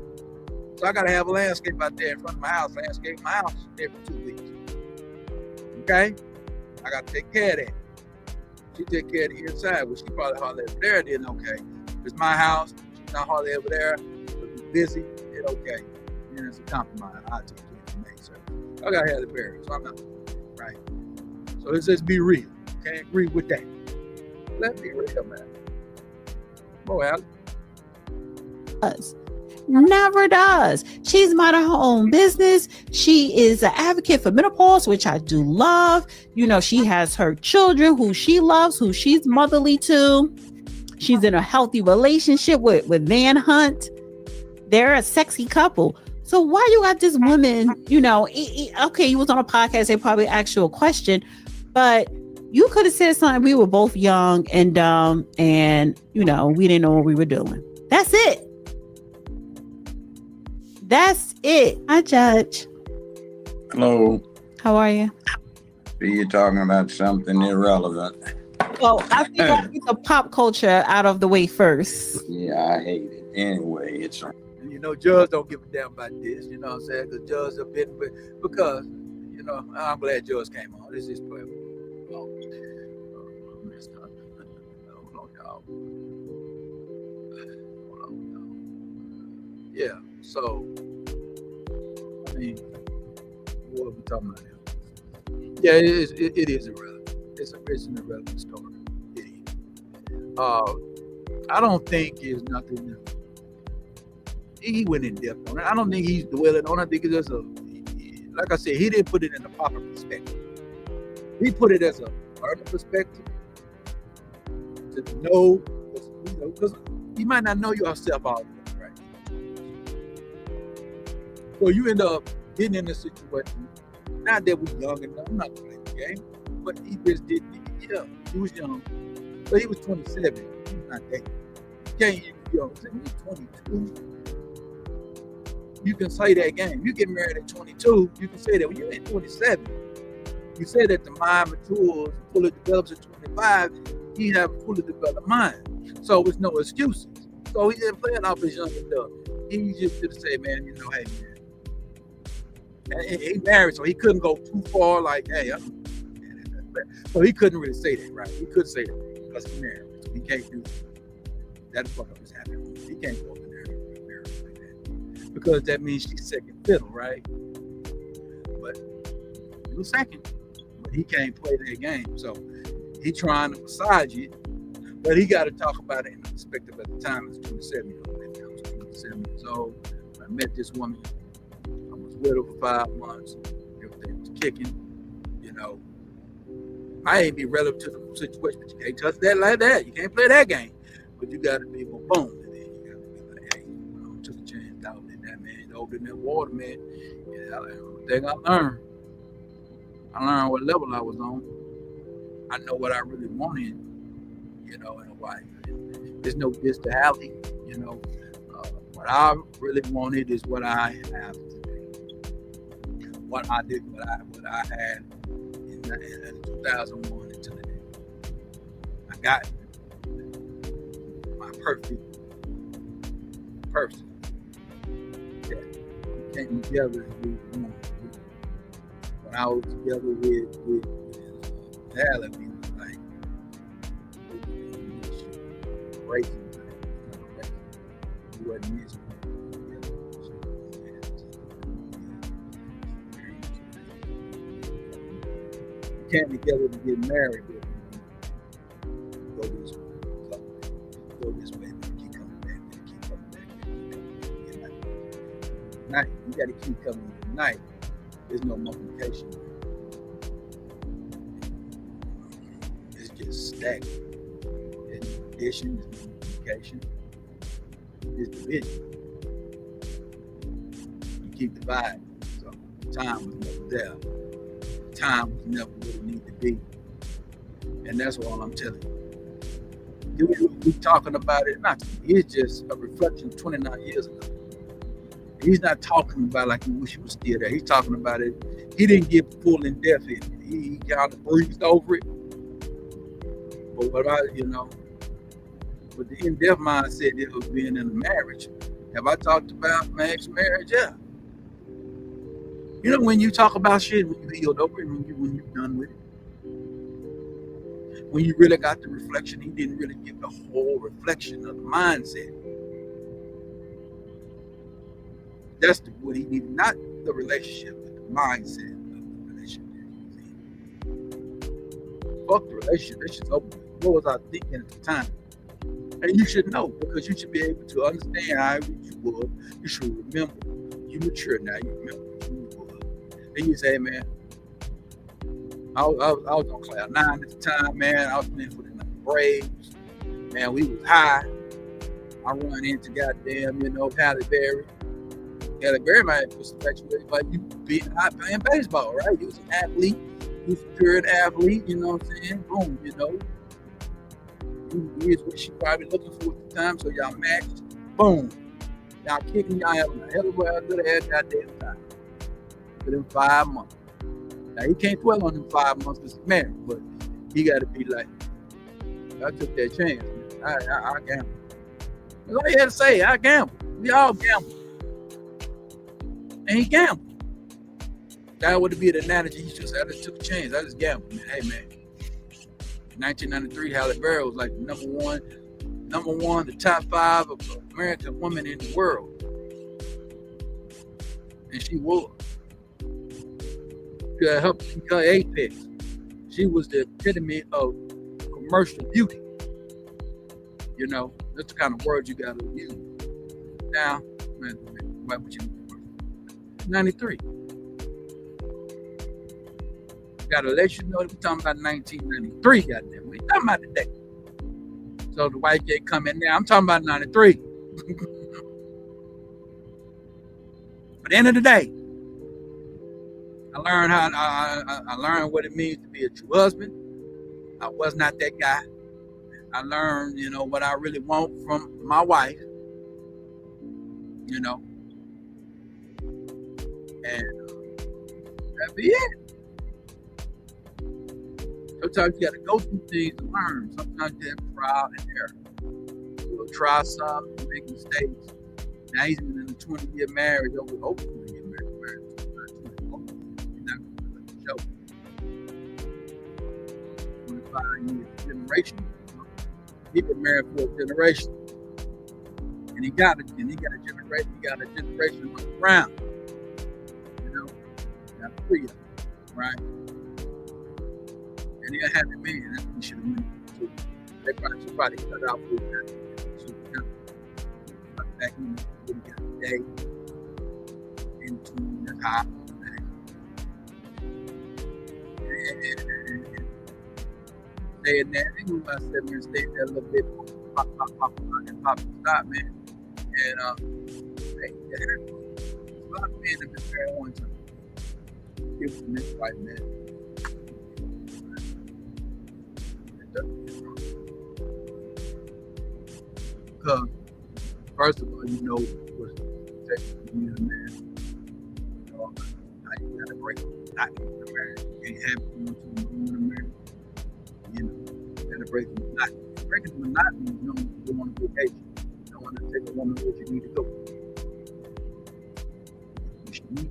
So I gotta have a landscape out there in front of my house, landscape my house every 2 weeks. Okay? I gotta take care of that. She take care of the inside. Well, she probably hardly over there, then okay. If it's my house, she's not hardly over there, but she's busy, then okay. Then it's a compromise. I'll take care of the maid service. I gotta have the parents, so I'm not right. So let's just be real. Can't agree with that. Let's be real, man. Boy, Halle. Never does. She's minding her own business. She is an advocate for menopause, which I do love. You know, she has her children who she loves, who she's motherly to. She's in a healthy relationship with Van Hunt. They're a sexy couple. So why you got this woman, you know, okay, you was on a podcast, they probably asked you a question, but you could have said something. We were both young and dumb and, you know, we didn't know what we were doing. That's it. That's it. Hi, Judge. Hello. How are you? You're talking about something irrelevant. Well, I think I'll get the pop culture out of the way first. Yeah, I hate it. Anyway, it's And you know, Judge don't give a damn about this. You know what I'm saying? Because Judge have been, because, you know, I'm glad Judge came on. This is perfect. Oh, hold on, y'all. Yeah, so, I mean, what are we talking about here? Yeah, it is irrelevant. It's an irrelevant story. It is. I don't think it's nothing new. He went in depth on it. I don't think he's dwelling on it. I think it's just like I said, he didn't put it in the proper perspective. He put it as a urban perspective to know, you know, because you might not know yourself all the time, right? So you end up getting in a situation, not that we're young enough, I'm not playing the game, but he just didn't, yeah, he was young. But he was 27, he was not that young. You can't even be young, he was 22. You can say that game. You get married at 22, you can say that when you're at 27. You say that the mind matures, fully develops at 25, he have a fully developed mind. So it's no excuses. So he didn't play it off his young enough. He just should have said, man, you know, hey, man. And he married, so he couldn't go too far, like, hey, so he couldn't really say that, right? He could say that because he's married, so he can't do that. That fuck up his happy home. He can't go over there and marry her like that. Because that means she's second fiddle, right? But he was second. But he can't play that game. So he trying to massage it. But he got to talk about it in the perspective at the time. It's 27 years old. I was 27 years old. I met this woman. I was with her for 5 months. Everything was kicking. You know, I ain't be relative to the situation, but you can't touch that like that. You can't play that game. But you got to be boom. And then you got to be like, hey, I took a chance out in that man. Over in that water, man. Yeah, one thing I learned what level I was on. I know what I really wanted, you know, in a wife. There's no diss to Halle, you know. What I really wanted is what I have today. What I did, what I had in 2001 until today. I got my perfect person that came together with when I was together with Halle, we was like racing. We wasn't missing. We came together to get married, but go this way, go this way, but keep coming back, keep coming back, keep night. You got to keep coming at night. There's no multiplication. It's just stacking. It's addition, it's multiplication, it's division. You keep dividing. So time was never there. Time was never what it needed to be. And that's all I'm telling you. We talking about it, it's just a reflection of 29 years ago. He's not talking about like he wish he was still there. He's talking about it. He didn't get full in depth in it. He kind of breezed over it. But what about, you know, with the in-depth mindset of being in a marriage, have I talked about my ex-marriage? Yeah. You know, when you talk about shit, when you healed over it, when you're done with it, when you really got the reflection, he didn't really give the whole reflection of the mindset. That's what he needed, not the relationship, but the mindset of the relationship that he was in. Fuck the relationship, that shit's over. What was I thinking at the time? And you should know, because you should be able to understand how you were. You should remember. You mature now, you remember what you were. Then you say, man, I was on cloud 9 at the time, man. I was playing for the Braves. Man, we was high. I run into goddamn, you know, Halle Berry. Halle Berry might was infatuated by you being hot playing baseball, right? You was an athlete. You was a pure athlete, you know what I'm saying? Boom, you know. Here's what she probably looking for at the time, so y'all matched. Boom. Y'all kicking, y'all having a hell of a good ass goddamn time. Within 5 months. Now, he can't dwell on them 5 months because he's married, but he got to be like, I took that chance. I gambled. That's all he had to say. I gambled. We all gambled. And he gambled. That would be the analogy. He just, I just took a chance. I just gambled. Man. Hey, man. In 1993, Halle Berry was like number one, the top 5 of American women in the world. And she was. Her apex. She was the epitome of commercial beauty. You know, that's the kind of words you gotta use. Now, why would you 93? Gotta let you know that we're talking about 1993, goddamn. We ain't talking about today. So the white kid come in there, I'm talking about 93. But at the end of the day, I learned what it means to be a true husband. I was not that guy. I learned, you know, what I really want from my wife. You know. And that'd be it. Sometimes you got to go through things to learn. Sometimes you have trial and error. You'll try some, make mistakes. Now he's been in a 20-year marriage, over 20-year marriage. You're not going to let it show. 25 years generation. He's been married for a generation. And he got a generation on the ground. You know, got 3 of them, right? And he's a happy man. That's what he should have went to. She probably cut out for that. So back in the day into the top. Saying that, they knew I said, man, stay there a little bit, pop, stop, man. And, hey, a lot of men have been very on to give them this right man. Because, first of all, you know what's protecting you, man. You know, how you gotta break not in the marriage. You can't have it in the marriage. You know, you gotta break the monotony. Breaking the monotony, you don't go on a vacation. You don't want to take a woman where you need to go. She need.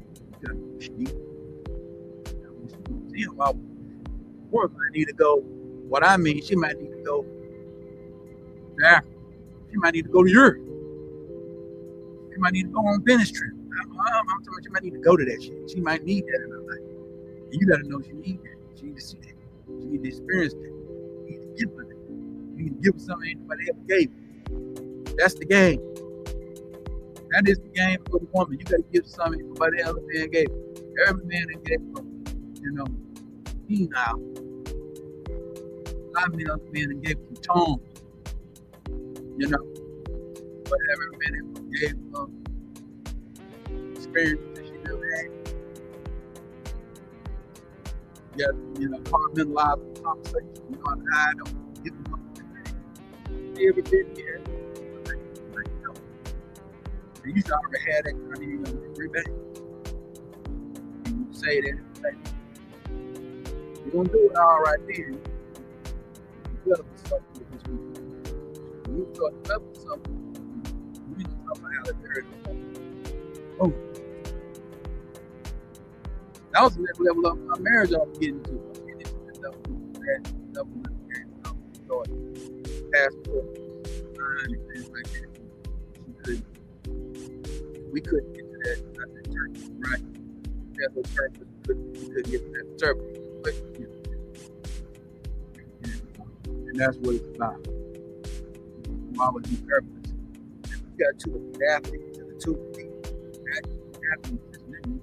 See, about work might need to go. What I mean, she might need to go there. She might need to go to Europe. She might need to go on a business trip. I'm talking about she might need to go to that shit. She might need that in her life. And you gotta know she needs that. She needs to see that. She needs to experience that. You need to give her that. You need to give her something anybody ever gave her. That's the game. That is the game for the woman. You gotta give something nobody else man gave her. Every man that gave her, you know, he now. A lot of men that gave her tone. You know, but every man that gave her experience that she never had. You got to, compartmentalize the conversation. You know how to hide them, get them up to every bit here. And you should already have that kind of everybody. You say that, you're going to do it all right there. You better be something with this week. When you start developing something, you need to talk about how to do it. Oh. That was the next level of my marriage I was getting to. I'm getting into the level of marriage. Passport, and things like that. We couldn't get to that church, right? That's what purpose. We couldn't get to that church. And that's what it's about. Why would you purpose? We got to adapt it to the 2 people. Adapting is living.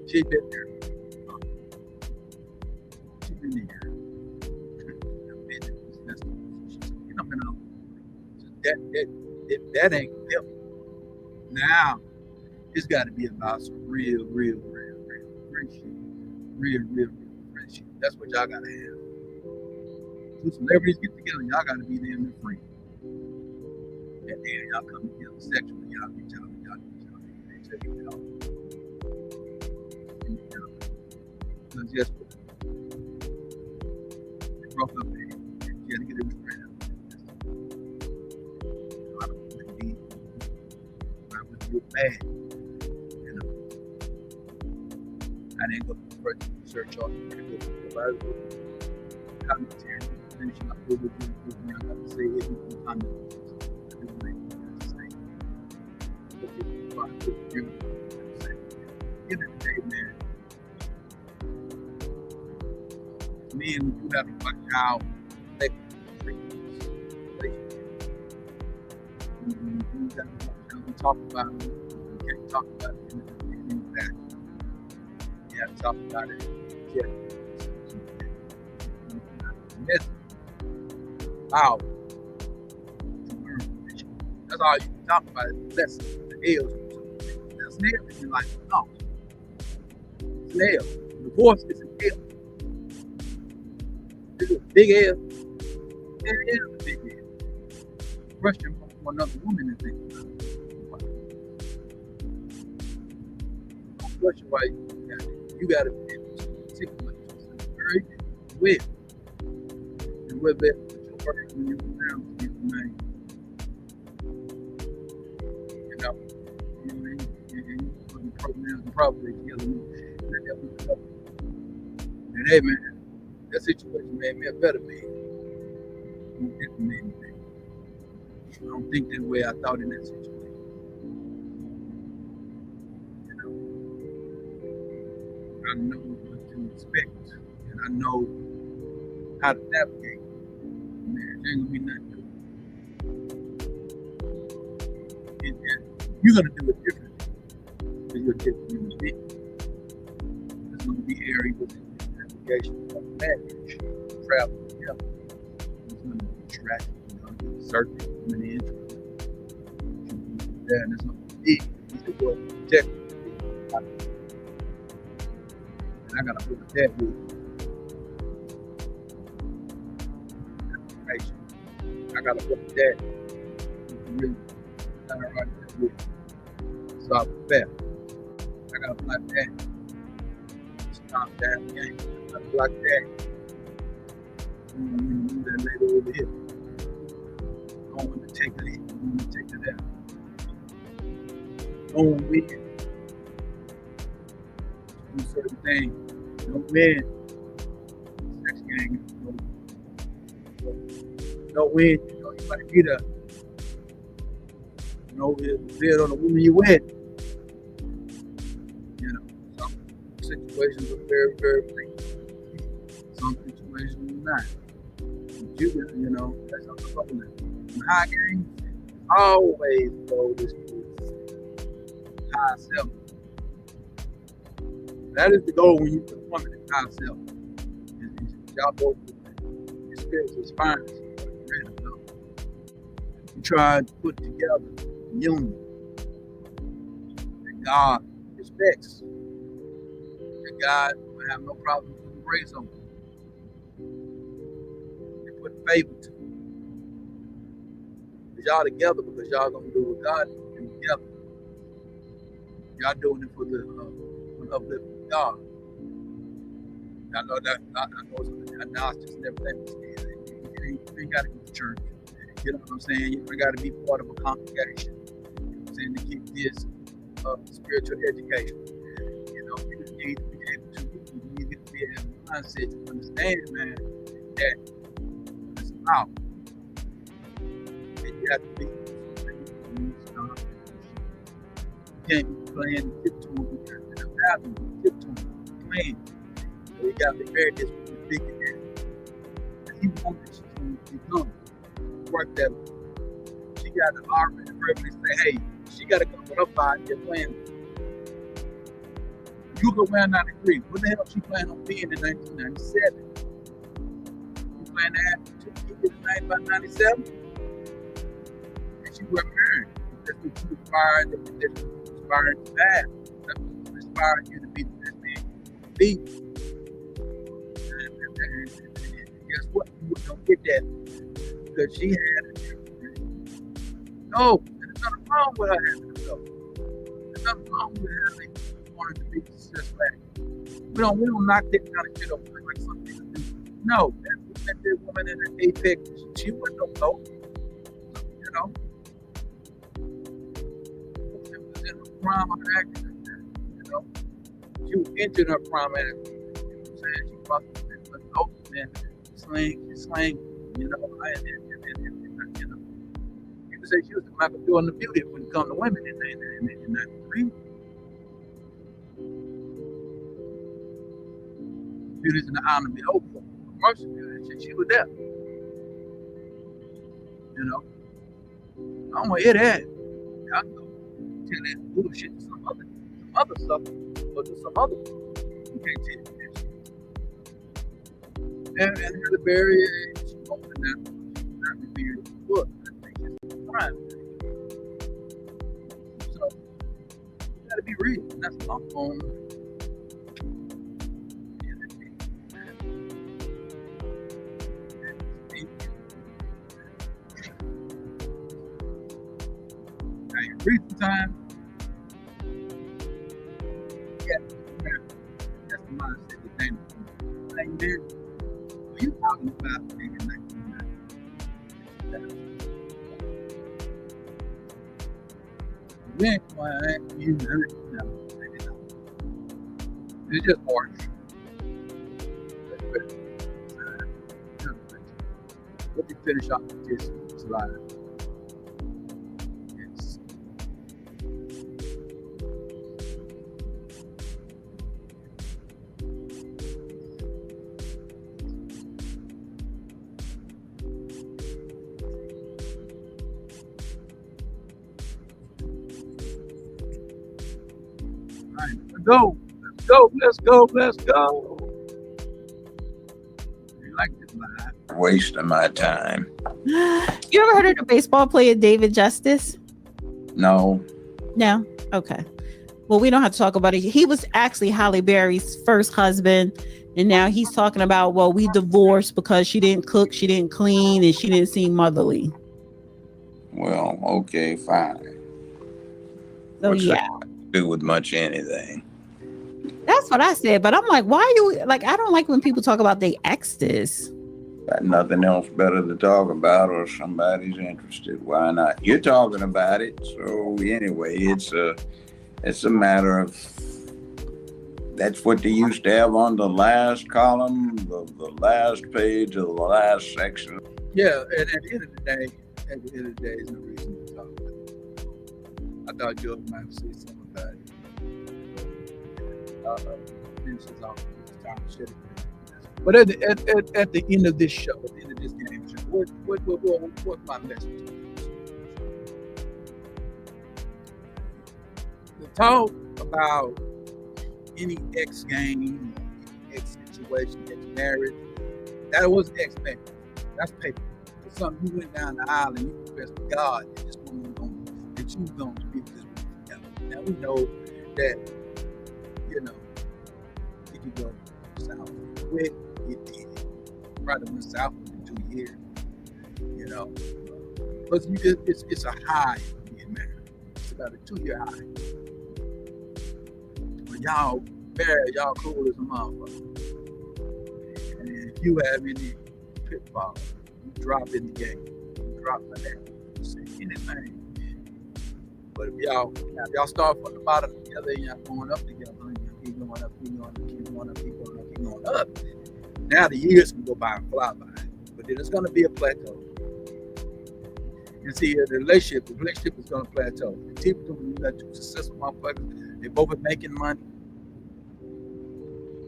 She's been there. She's been there. That ain't help. Now, it's got to be about some real friendship. Real friendship. That's what y'all got to have. Two celebrities get together, y'all got to be damn near free. And then y'all come together sexually, y'all get y'all. Just broke up and you had to get it straight up. I don't believe I was real bad. You know. I didn't go to the first search on the commentary, finishing up with it. I got to say it in the comments. I didn't like to say. End of the day, man. Men, you have to watch how they we talk about it. We can't talk about it in that. You have to talk about it. Yeah. Wow. That's all you can talk about. That's the L's. That's an L in your life. No. It's an L. Divorce is an L. Big L. There is a big L. Question for another woman is big L. Don't question why you got to be able to articulate yourself very well. And with that, put your work when you go down to your name. You know, and put the programs and probably together. And hey, man. That situation made me a better man. It didn't make me. I don't think that way I thought in that situation. You know, I know what to expect, and I know how to navigate. Marriage ain't gonna be nothing new. You're gonna do it differently because you're a different human being. There's gonna be areas in the navigation of marriage, travel together. There's gonna be distraction. There's gonna be certain human interest. There, and there's gonna be he's the one protecting me. And I gotta look at that with information. I gotta look at that really right with solve the fair. I gotta block that. Stop that game. I gotta block that. Move that lady over here. Don't want to take it in. Don't want to take it out. Don't win. Do certain things. Don't win. Sex gang. Don't win. You know, you might get a bid on the woman you with. You know, some situations are very, very brief. Some situations are not. But you know, that's not the problem. In high games, always go this high self. That is the goal when you put a woman in high self. Y'all both experience is fine. You try to put together union that God respects, that God will have no problem with grace on you. And put favor to you. Because y'all together because y'all gonna do what God do together. Y'all doing it for the uplift of God. I know that I know it's agnostics and everything. You ain't gotta go to church. You know what I'm saying? You gotta be part of a congregation. To keep this spiritual education. You know, you need to be able to be in a mindset to understand, man, that it's about. And you have to be you can't be playing the tiptoe because it's about tiptoe playing. So you gotta be very disciplined thinking that he wants that she's going to become. Work that she got to already verbally say, hey, she got to come with her 5-year plan. You go around 93. What the hell she planned on being in 1997? You plan to have 2 kids by 97? And she wasn't married. That's what you aspired. That's what you aspired to have. That's what inspired you to be the best man you can be. And guess what? You don't get that because she had it. No, there's nothing wrong with her having a go. There's nothing wrong with having wanted to be successful at it. We don't knock that kind of shit up like some people do. No, that woman in the apex, she wasn't no go. You know, she was in her prime of acting. You know, she was into her prime acting. You know what I'm saying? She fucking was open man, slang. You know, you know. People say she was the Michael Jordan of beauty when it comes to women in 93. Beauty's in the eye of the beholder. Commercial beauty, she was there. You know, I don't want to hear that. I can go tell that bullshit to some other stuff, or to some other people. You can't tell that shit. And Halle Berry, she opened that. Not revered the book. I think it's crime. So you gotta be real. That's my phone. Recent time, yeah, that's the mindset that they like, man, what you talking about being in 1990? We ain't going to use it. No, maybe not. It's just harsh. Let me finish off with this slide. Yes. All right, let's go. Let's go. Let's go. Let's go. You like this slide? Wasting my time. You ever heard of the baseball player David Justice? No. No? Okay. Well, we don't have to talk about it. He was actually Halle Berry's first husband. And now he's talking about, well, we divorced because she didn't cook, she didn't clean, and she didn't seem motherly. Well, okay, fine. So, What's yeah. that got to do with much anything? That's what I said. But I'm like, why are you, like, I don't like when people talk about they exes. Got nothing else better to talk about, or somebody's interested. Why not? You're talking about it. So anyway, it's a matter of, that's what they used to have on the last column, the last page of the last section. Yeah, and at the end of the day, there's no reason to talk about it. I thought Joe might say something about it. Finishes off this time to shut it down. But at the end of this show, at the end of this game show, what's my message? To talk about any ex game, any ex situation, ex marriage, that wasn't ex marriage. That's paper. It's something you went down the aisle and you confessed to God that this woman that you was going to be with this woman together. Now we know that, it could go south quick. It did. Probably went south in 2 years. But it's a high of being married. It's about a 2-year high. But y'all married, y'all cool as a motherfucker. And if you have any pitfalls, you drop in the game. You drop like that. You say anything. But if y'all start from the bottom together and y'all going up together, and y'all keep going up, keep going up, keep going up, keep going up, keep going up. Now the years can go by and fly by. But then it's going to be a plateau. And see, the relationship is going to plateau. Typically, when you got two successful motherfuckers, they both are making money.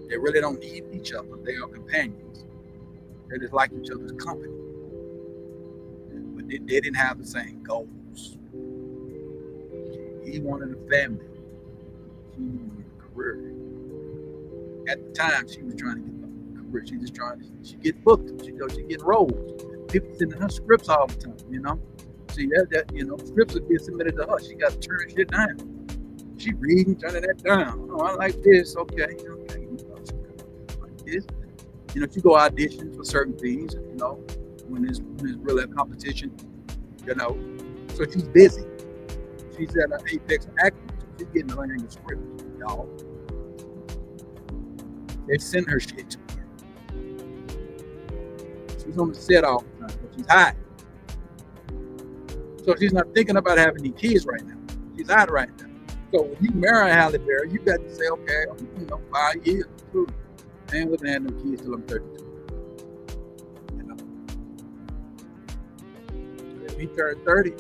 They really don't need each other. They are companions. They just like each other's company. But they didn't have the same goals. He wanted a family. She wanted a career. At the time, she was trying to get a career. She just trying to, she get booked. She get roles. People sending her scripts all the time, See, scripts are being submitted to her. She got to turn shit down. She reading, turning that down. Oh, I like this. Okay. Like this. She go audition for certain things, when there's really a competition, So she's busy. She's at an apex acting. So she's getting her in the script, y'all. They send her shit to her. She's on the set all the time, but she's hot. So she's not thinking about having any kids right now. She's hot right now. So when you marry Halle Berry, you got to say, okay, 5 years. I ain't looking at no kids till I'm 32. If he turned 30,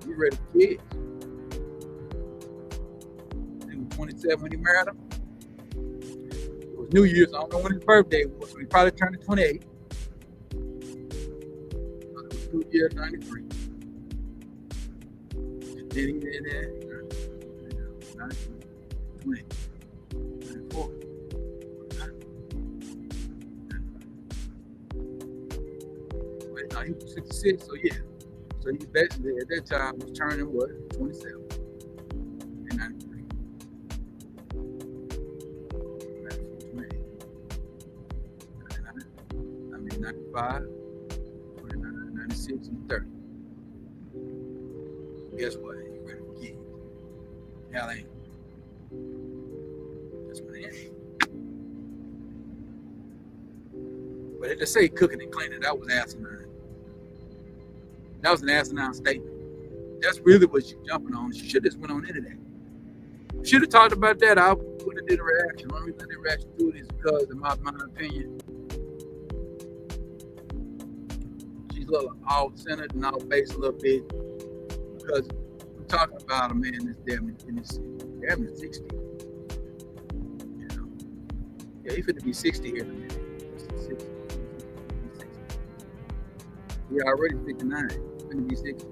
he ready for kids. He was 27 when he married her. It was New Year's. I don't know when his birthday was, so he probably turned 28. It was 2 years, 93. And then he did that. 20, 24. Wait, no, he was 66, so yeah. So he basically at that time was turning what? 27 and 93. 95, 29, 96, and 30. Guess what? He ready for kids. Hell ain't. That's what it is. But to say cooking and cleaning, that was asinine. That was an asinine statement. That's really what you're jumping on. She should have just went on into that. Should have talked about that. I wouldn't have did a reaction. The only reason I did a reaction to it is because, in my opinion, he's a little off-centered and off-base a little bit because we're talking about a man that's damn near 60. You know, yeah, he's finna be 60 here in a minute. 60. He already 59. He's finna be 60.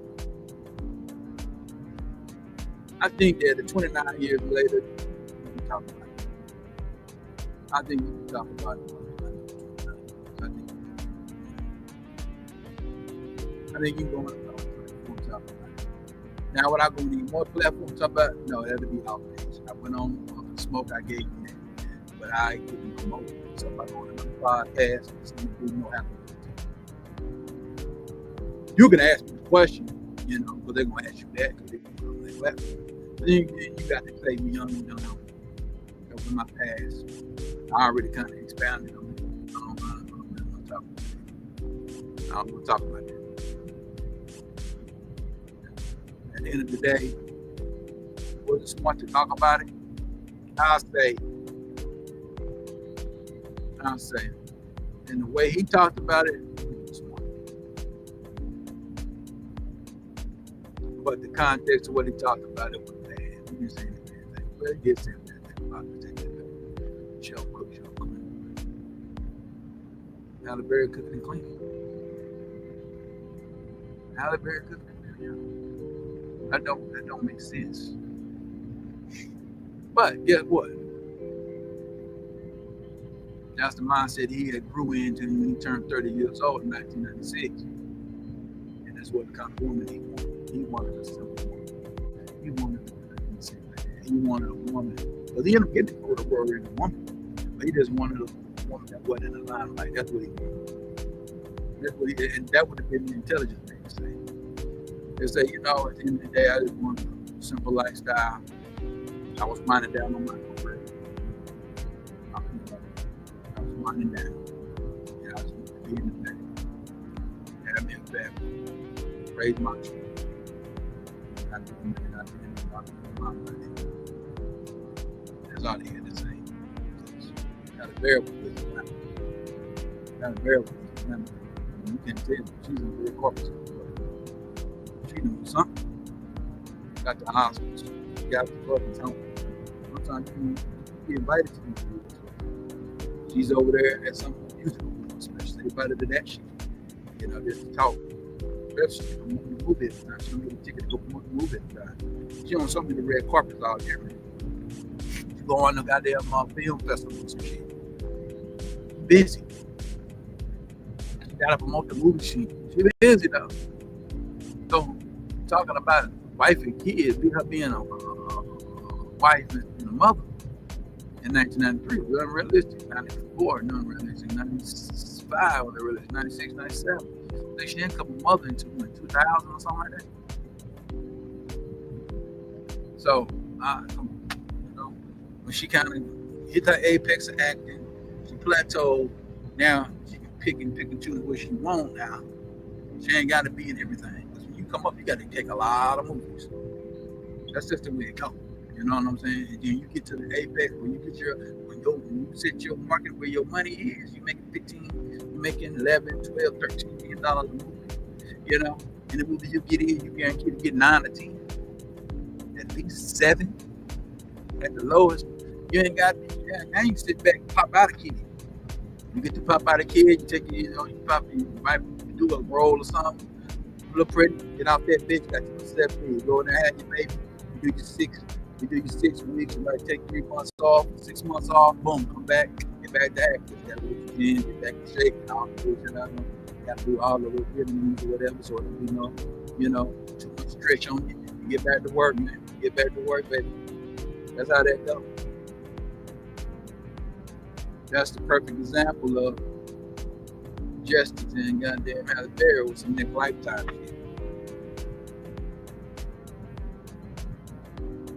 I think that the 29 years later, we can talk about it. I think we can talk about it. I think you can go on a platform talk about it. Now, what I gonna need more platform talk about? No, it had to be outrage. I went on smoke, I gave you that, but I didn't promote it. So if I go on another podcast, you know how to. You can ask me the question, you know, but they're gonna ask you that because they're gonna go on their platform. But then you got to play me young and young. That was my past. I already kind of expounded on it. I don't want to talk about that. At the end of the day, was it smart to talk about it? I'll say. And the way he talked about it, it was smart. But the context of what he talked about, it was bad. He didn't say anything. But he did say anything about it. Show cook, show clean. Halle Berry cooking and cleaning. Halle Berry cooking and cleaning. That don't make sense. But guess what? That's the mindset he had grew into when he turned 30 years old in 1996. And that's what kind of woman he wanted. He wanted a simple woman. He wanted He wanted a woman. Well, he ended up getting to the word in a woman. But he just wanted a woman that wasn't in the limelight. That's what he wanted. And that would have been the intelligent thing to say. They say, you know, at the end of the day, I just wanted a simple lifestyle. I was winding down on my career. I was winding down. Yeah, I was going to be in the back. Have me a family. Raise my children. I didn't my money. That's all they had to say. Got a variable with the family. Got a variable with the family. You can't tell me she's in the corporate. She knows something. Got the hospital. Got the fucking home. Sometimes you be invited to these. She's over there at some musical, especially invited to that shit. You know, just to talk. Especially if I'm going to move it. She don't get a ticket to go move it. She on some of the red carpets out there, man. She go on the goddamn film festivals and shit. Busy. Gotta promote the movie scene. She busy though. So talking about wife and kids, her being a wife and a mother in 1993 was unrealistic. 94, unrealistic. 95 was realistic. 96, 97. Like she didn't become a mother until 2000 or something like that. So, you know, when she kind of hit her apex of acting, she plateaued. Now she can pick and choose what she wants now. She ain't got to be in everything. Because when you come up, you got to take a lot of movies. That's just the way it goes. You know what I'm saying? And then you get to the apex when you set your market where your money is, you making 15, you're making 11, 12, 13 million dollars a movie. You know, and the movie you get in, you guarantee to get 9 or 10, at least 7 at the lowest. You ain't got. Now you sit back and pop out a kid. You get to pop out a kid, you take it, you pop, you might do a roll or something. Look pretty, get out that bitch, got your 7 years, go in there, have your baby, you do your 6 weeks, you might take 3 months off, 6 months off, boom, come back, get back to acting. You gotta do it again, get back to shaking, all the bullshit out of them. You gotta do all the vitamins or whatever, so there'll be no, too much stretch on you. You get back to work, man. You get back to work, baby. That's how that goes. That's the perfect example of justice and goddamn Halle Berry with some Nick Lifetime shit.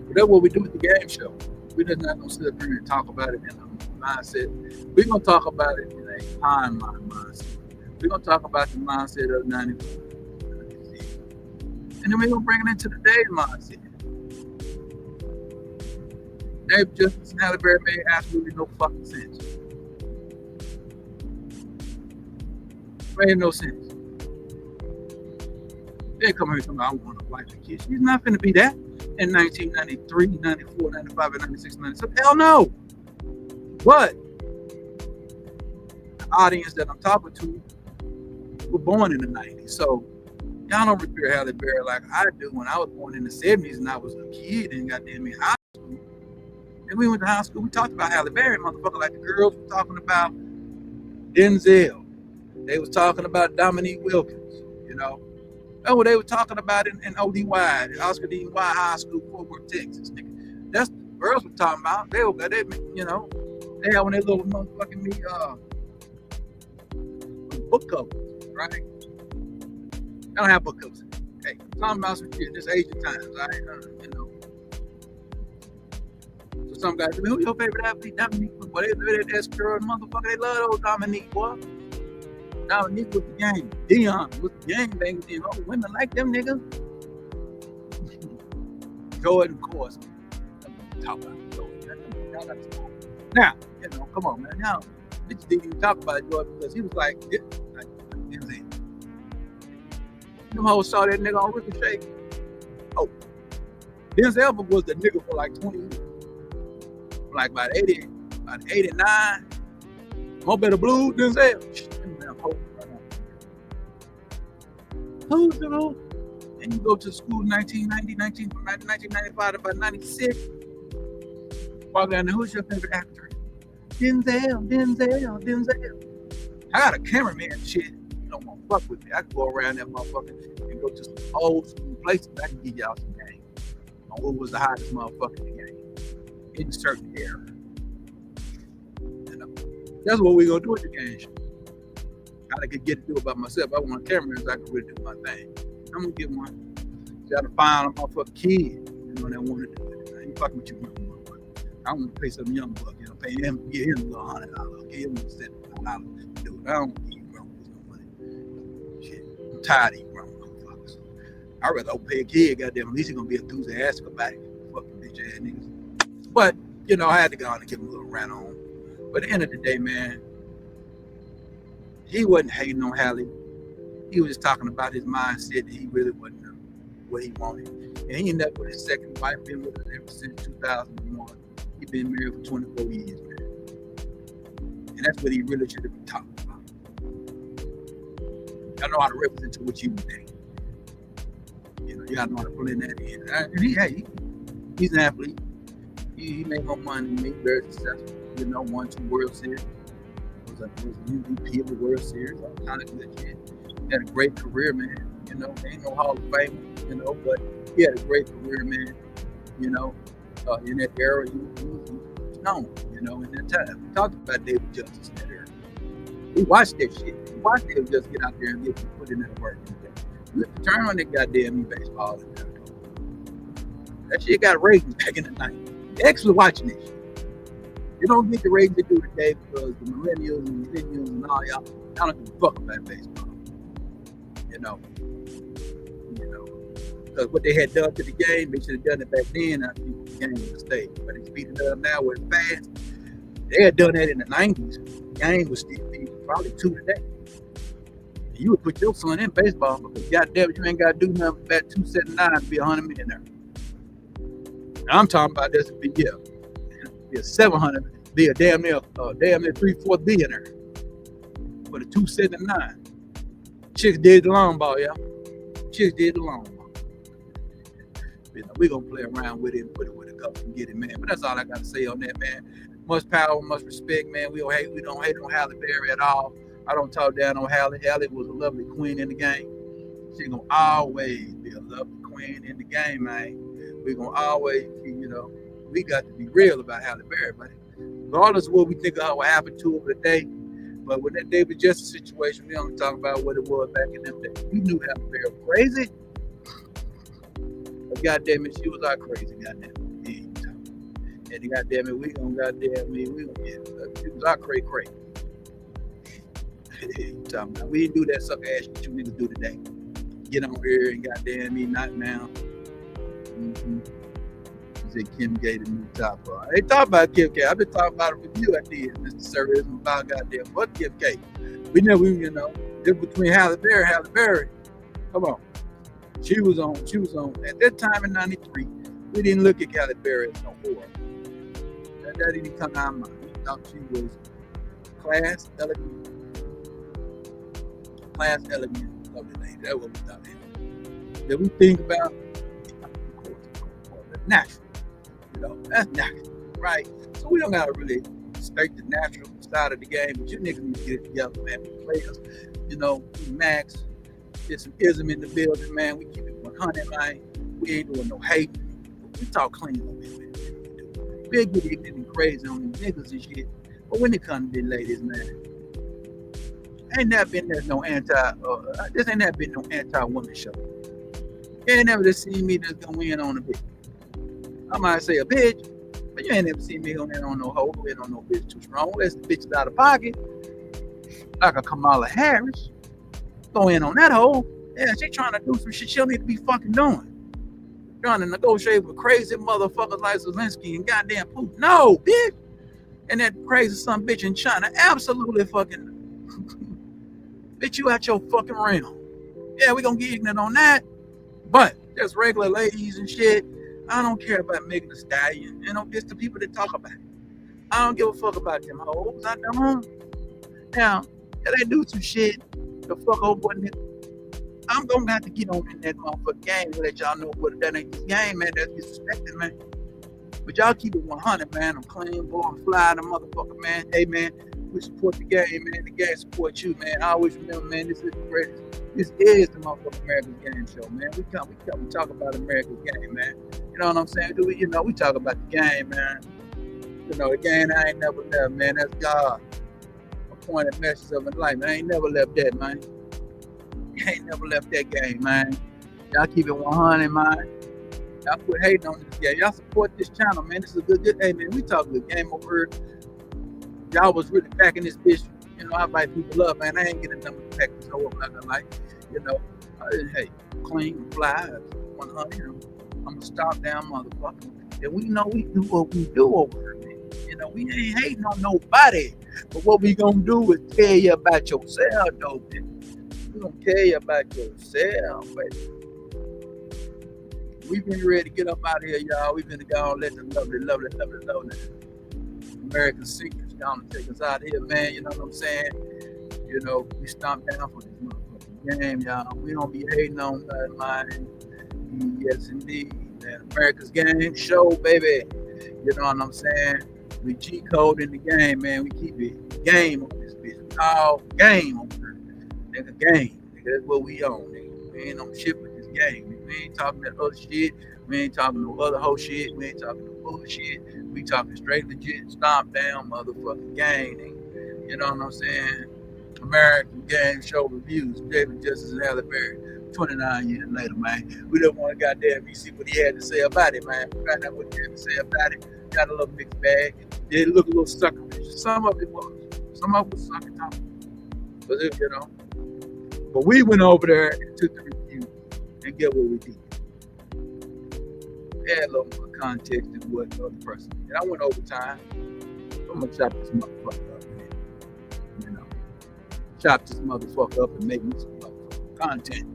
But that's what we do with the game show. We're just not gonna sit up here and talk about it in a mindset. We're gonna talk about it in a timeline mindset. We're gonna talk about the mindset of 94. And then we're gonna bring it into today's mindset. Dave Justice and Halle Berry made absolutely no fucking sense. Made no sense. They come here and tell me I want a wife and kids. She's not going to be that in 1993, 94, 95, and 96, 97. Hell no. But the audience that I'm talking to were born in the 90s. So y'all don't revere Halle Berry like I do. When I was born in the 70s and I was a kid and goddamn me high school. And we went to high school, we talked about Halle Berry, motherfucker, like the girls were talking about Denzel. They was talking about Dominique Wilkins, you know. Oh, they were talking about in ODY, Oscar D. White High School, Fort Worth, Texas, nigga. That's the girls were talking about. They you know, they had one of their little motherfucking book covers, right? I don't have book covers. Hey, I'm talking about some shit. This age of times, right? You know. So some guys say, who's your favorite athlete? Dominique. Boy, that's girl, motherfucker. They love those Dominique, boy. Dominique was the game. Dion was the game, baby. Oh, women like them niggas. Jordan, of course. Talk about Jordan. Now, you know, come on, man. Now, bitch didn't even talk about Jordan because he was like Denzel. Them hoes saw that nigga on Ricochet. Oh, Denzel was the nigga for like 20 years. Like about 89. More better blue, Denzel. Who's the who? And you go to school in 1995 to about 96. Walk down there, who's your favorite actor? Denzel. I got a cameraman and shit. You don't want to fuck with me. I can go around that motherfucker and go to some old school places. I can give y'all some game on who was the hottest motherfucker in the game in a certain era. You know, that's what we're gonna do at the game show. I could get to do it by myself. I want a camera so I can really do my thing. I'm gonna get one. Got to find a motherfucking kid, you know, that want to do it. I ain't fucking with you, motherfucker. I want to pay some young buck, you know, pay him, get him a little $100, give him a $75 to do it. I don't need you grown no money. Shit, I'm tired of you grown motherfuckers. I'd rather pay a kid, goddamn, at least he's gonna be enthusiastic about it. Fucking bitch ass niggas. But, you know, I had to go on and give him a little rant on. But at the end of the day, man, he wasn't hating on Halle. He was just talking about his mindset that he really wasn't what he wanted. And he ended up with his second wife, been with her ever since 2001. He's been married for 24 years, man. And that's what he really should have been talking about. Y'all know how to represent to what you think. You know, y'all know how to pull in that in. And he's an athlete. He made more money than me, very successful. You know, won 2 World Series. Was an MVP of the World Series, all kind of good shit. Had a great career, man. You know, ain't no Hall of Fame, you know, but he had a great career, man. You know, in that era, he was known, you know, in that time. We talked about David Justice in that era. We watched that shit. We watched David Justice get out there and put in that work. Turn on that goddamn baseball. That shit got ratings back in the 90s. Actually watching this shit. You don't get the ratings they do today because the millennials and all y'all don't give a fuck about baseball. You know, because what they had done to the game, they should have done it back then. I think the game was a mistake, but it's speeding it up now where it's fast. They had done that in the 90s. The game was still probably 2 today. And you would put your son in baseball because goddamn, you ain't got to do nothing but bat 279 to be a $100 millionaire. Now, I'm talking about this to be a 700, be a damn near 3/4 billionaire for the 279. Chicks did the long ball, y'all. Chicks did the long ball. You know, we're gonna play around with it and put it with a cup and get it, man. But that's all I gotta say on that, man. Much power, much respect, man. We don't hate on Halle Berry at all. I don't talk down on Halle. Halle was a lovely queen in the game. She's gonna always be a lovely queen in the game, man. We're gonna always, you know, we got to be real about Halle Berry, buddy. Regardless of what we think of what happened to her today. But with that David Justice situation, we don't talk about what it was back in them days. We knew Halle Berry was crazy. But goddamn it, she was our crazy, goddamn it. And goddamn it, we gonna goddamn me, she was our cray. Talking about, we didn't do that sucker ass shit you niggas do today. Get on here and goddamn me, not now. Said Kim K, the new top. I ain't talking about Kim K. I've been talking about a review I did, Mr. Service, about goddamn what Kim K. We know, you know, it's between Halle Berry. Come on. She was on. At that time in '93, we didn't look at Halle Berry as no whore. That didn't come out of mind. We thought she was class, elegant, lovely lady. That's what we thought. That we think about, of course, that's natural. You know, that's natural, right? So we don't gotta really state the natural side of the game, but you niggas need to get it together, man. We players, you know, we max. There's some ism in the building, man. We keep it 100, man. We ain't doing no hate. We talk clean up here, man. We'll get ignorant and crazy on these niggas and shit. But when it comes to these ladies, man, ain't never been no anti-woman show. You ain't never just seen me just go in on a bitch. I might say a bitch, but you ain't never seen me go in on no hoe, go in on no bitch too strong. Unless the bitch is out of pocket, like a Kamala Harris. Go in on that hoe. Yeah, she trying to do some shit she don't need to be fucking doing. Trying to negotiate with crazy motherfuckers like Zelensky and goddamn Putin. No, bitch. And that crazy son bitch in China. Absolutely fucking. Bitch, you out your fucking realm. Yeah, we gonna get ignorant on that. But there's regular ladies and shit. I don't care about Megan Thee Stallion. You know, it's the people that talk about it. I don't give a fuck about them hoes. I don't. Now, if they do some shit, the fuck old boy nigga, I'm gonna have to get on in that motherfucking game to let y'all know what that ain't this game, man. That's disrespected, man. But y'all keep it 100, man. I'm clean, boy. I'm fly, the motherfucker, man. Hey, man, we support the game, man. The game support you, man. I always remember, man, this is the greatest. This is the motherfucking America's Game show, man. We talk about America's game, man. You know what I'm saying? We talk about the game, man. You know, the game I ain't never left, man. That's God. Appointed message of life, man. I ain't never left that, man. I ain't never left that game, man. Y'all keep it 100, man. Y'all quit hating on this game. Y'all support this channel, man. This is a good. Hey, man, we talking the game over. Y'all was really backing this bitch. You know, I invite people up, man. I ain't getting nothing to back this hoe up like I like. You know, hey, clean, fly, 100. I'm a stop down motherfucker. And we know we do what we do over here, man. You know, we ain't hating on nobody. But what we gonna do is tell you about yourself, though, bitch. We gonna tell you about yourself, baby. We been ready to get up out of here, y'all. We been to go and let the lovely American Secrets down and take us out of here, man. You know what I'm saying? You know, we stomped down for this motherfucking game, y'all. We don't be hating on nothing, man. Yes, indeed, man. America's Game show, baby. You know what I'm saying? We G-code in the game, man. We keep it game on this bitch. We all game on her. Nigga, game. Nigga, that's what we on, nigga. We ain't on shit with this game. We ain't talking that other shit. We ain't talking no other whole shit. We ain't talking no bullshit. We talking straight legit, stomp down motherfucking game, nigga. You know what I'm saying? American Game Show Reviews. David Justice and Halle Berry. 29 years later, man. We don't want to goddamn see what he had to say about it, man. We found out what he had to say about it. Got a little mixed bag. Did look a little suckerish. Some of it was. Some of it was sucker talk. But you know. But we went over there and took the review and get what we did. Add a little more context than what the other person did. I went over time. I'm gonna chop this motherfucker up, man. You know. Chop this motherfucker up and make me some motherfucking content.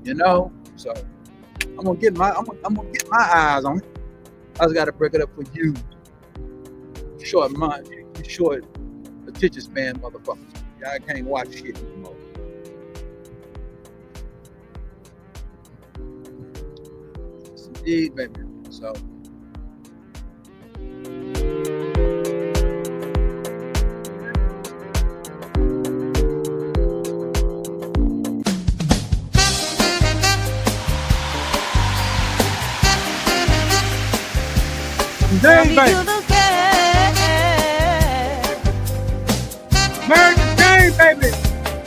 You know? So I'm gonna get my eyes on it. I just gotta break it up for you. Short mind, you short attention span motherfuckers. Y'all can't watch shit anymore. Yes, indeed, baby. So Game, baby. American Game, baby.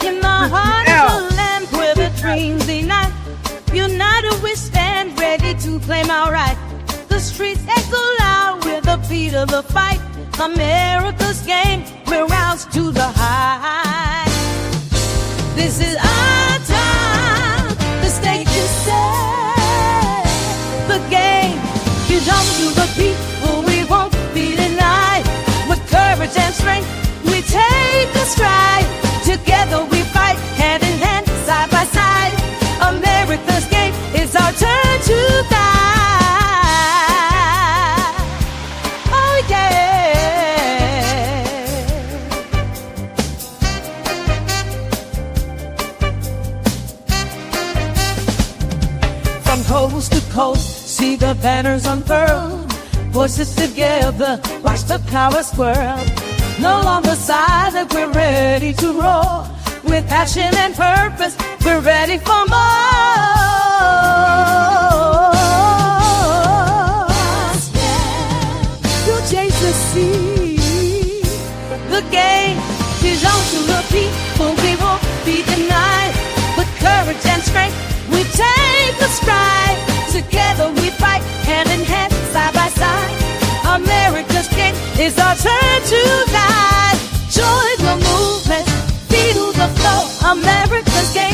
In the heart of the land where the dreams ignite, united we stand ready to claim our right. The streets echo loud with the beat of the fight. America's game, we're roused to the high. This is our time. The stage is set. The game belongs to the people. We won't be denied. With courage and strength, we take a stride. Together we fight, hand in hand, side by side. America's game coast to coast, see the banners unfurl. Voices together, watch the power swirl. No longer silent, we're ready to roar. With passion and purpose, we're ready for more. You chase the sea. The game is on to the people, we won't be denied. With courage and strength, we take a stride. Together we fight, hand in hand, side by side. America's game is our turn to guide. Join the movement, feel the flow. America's game.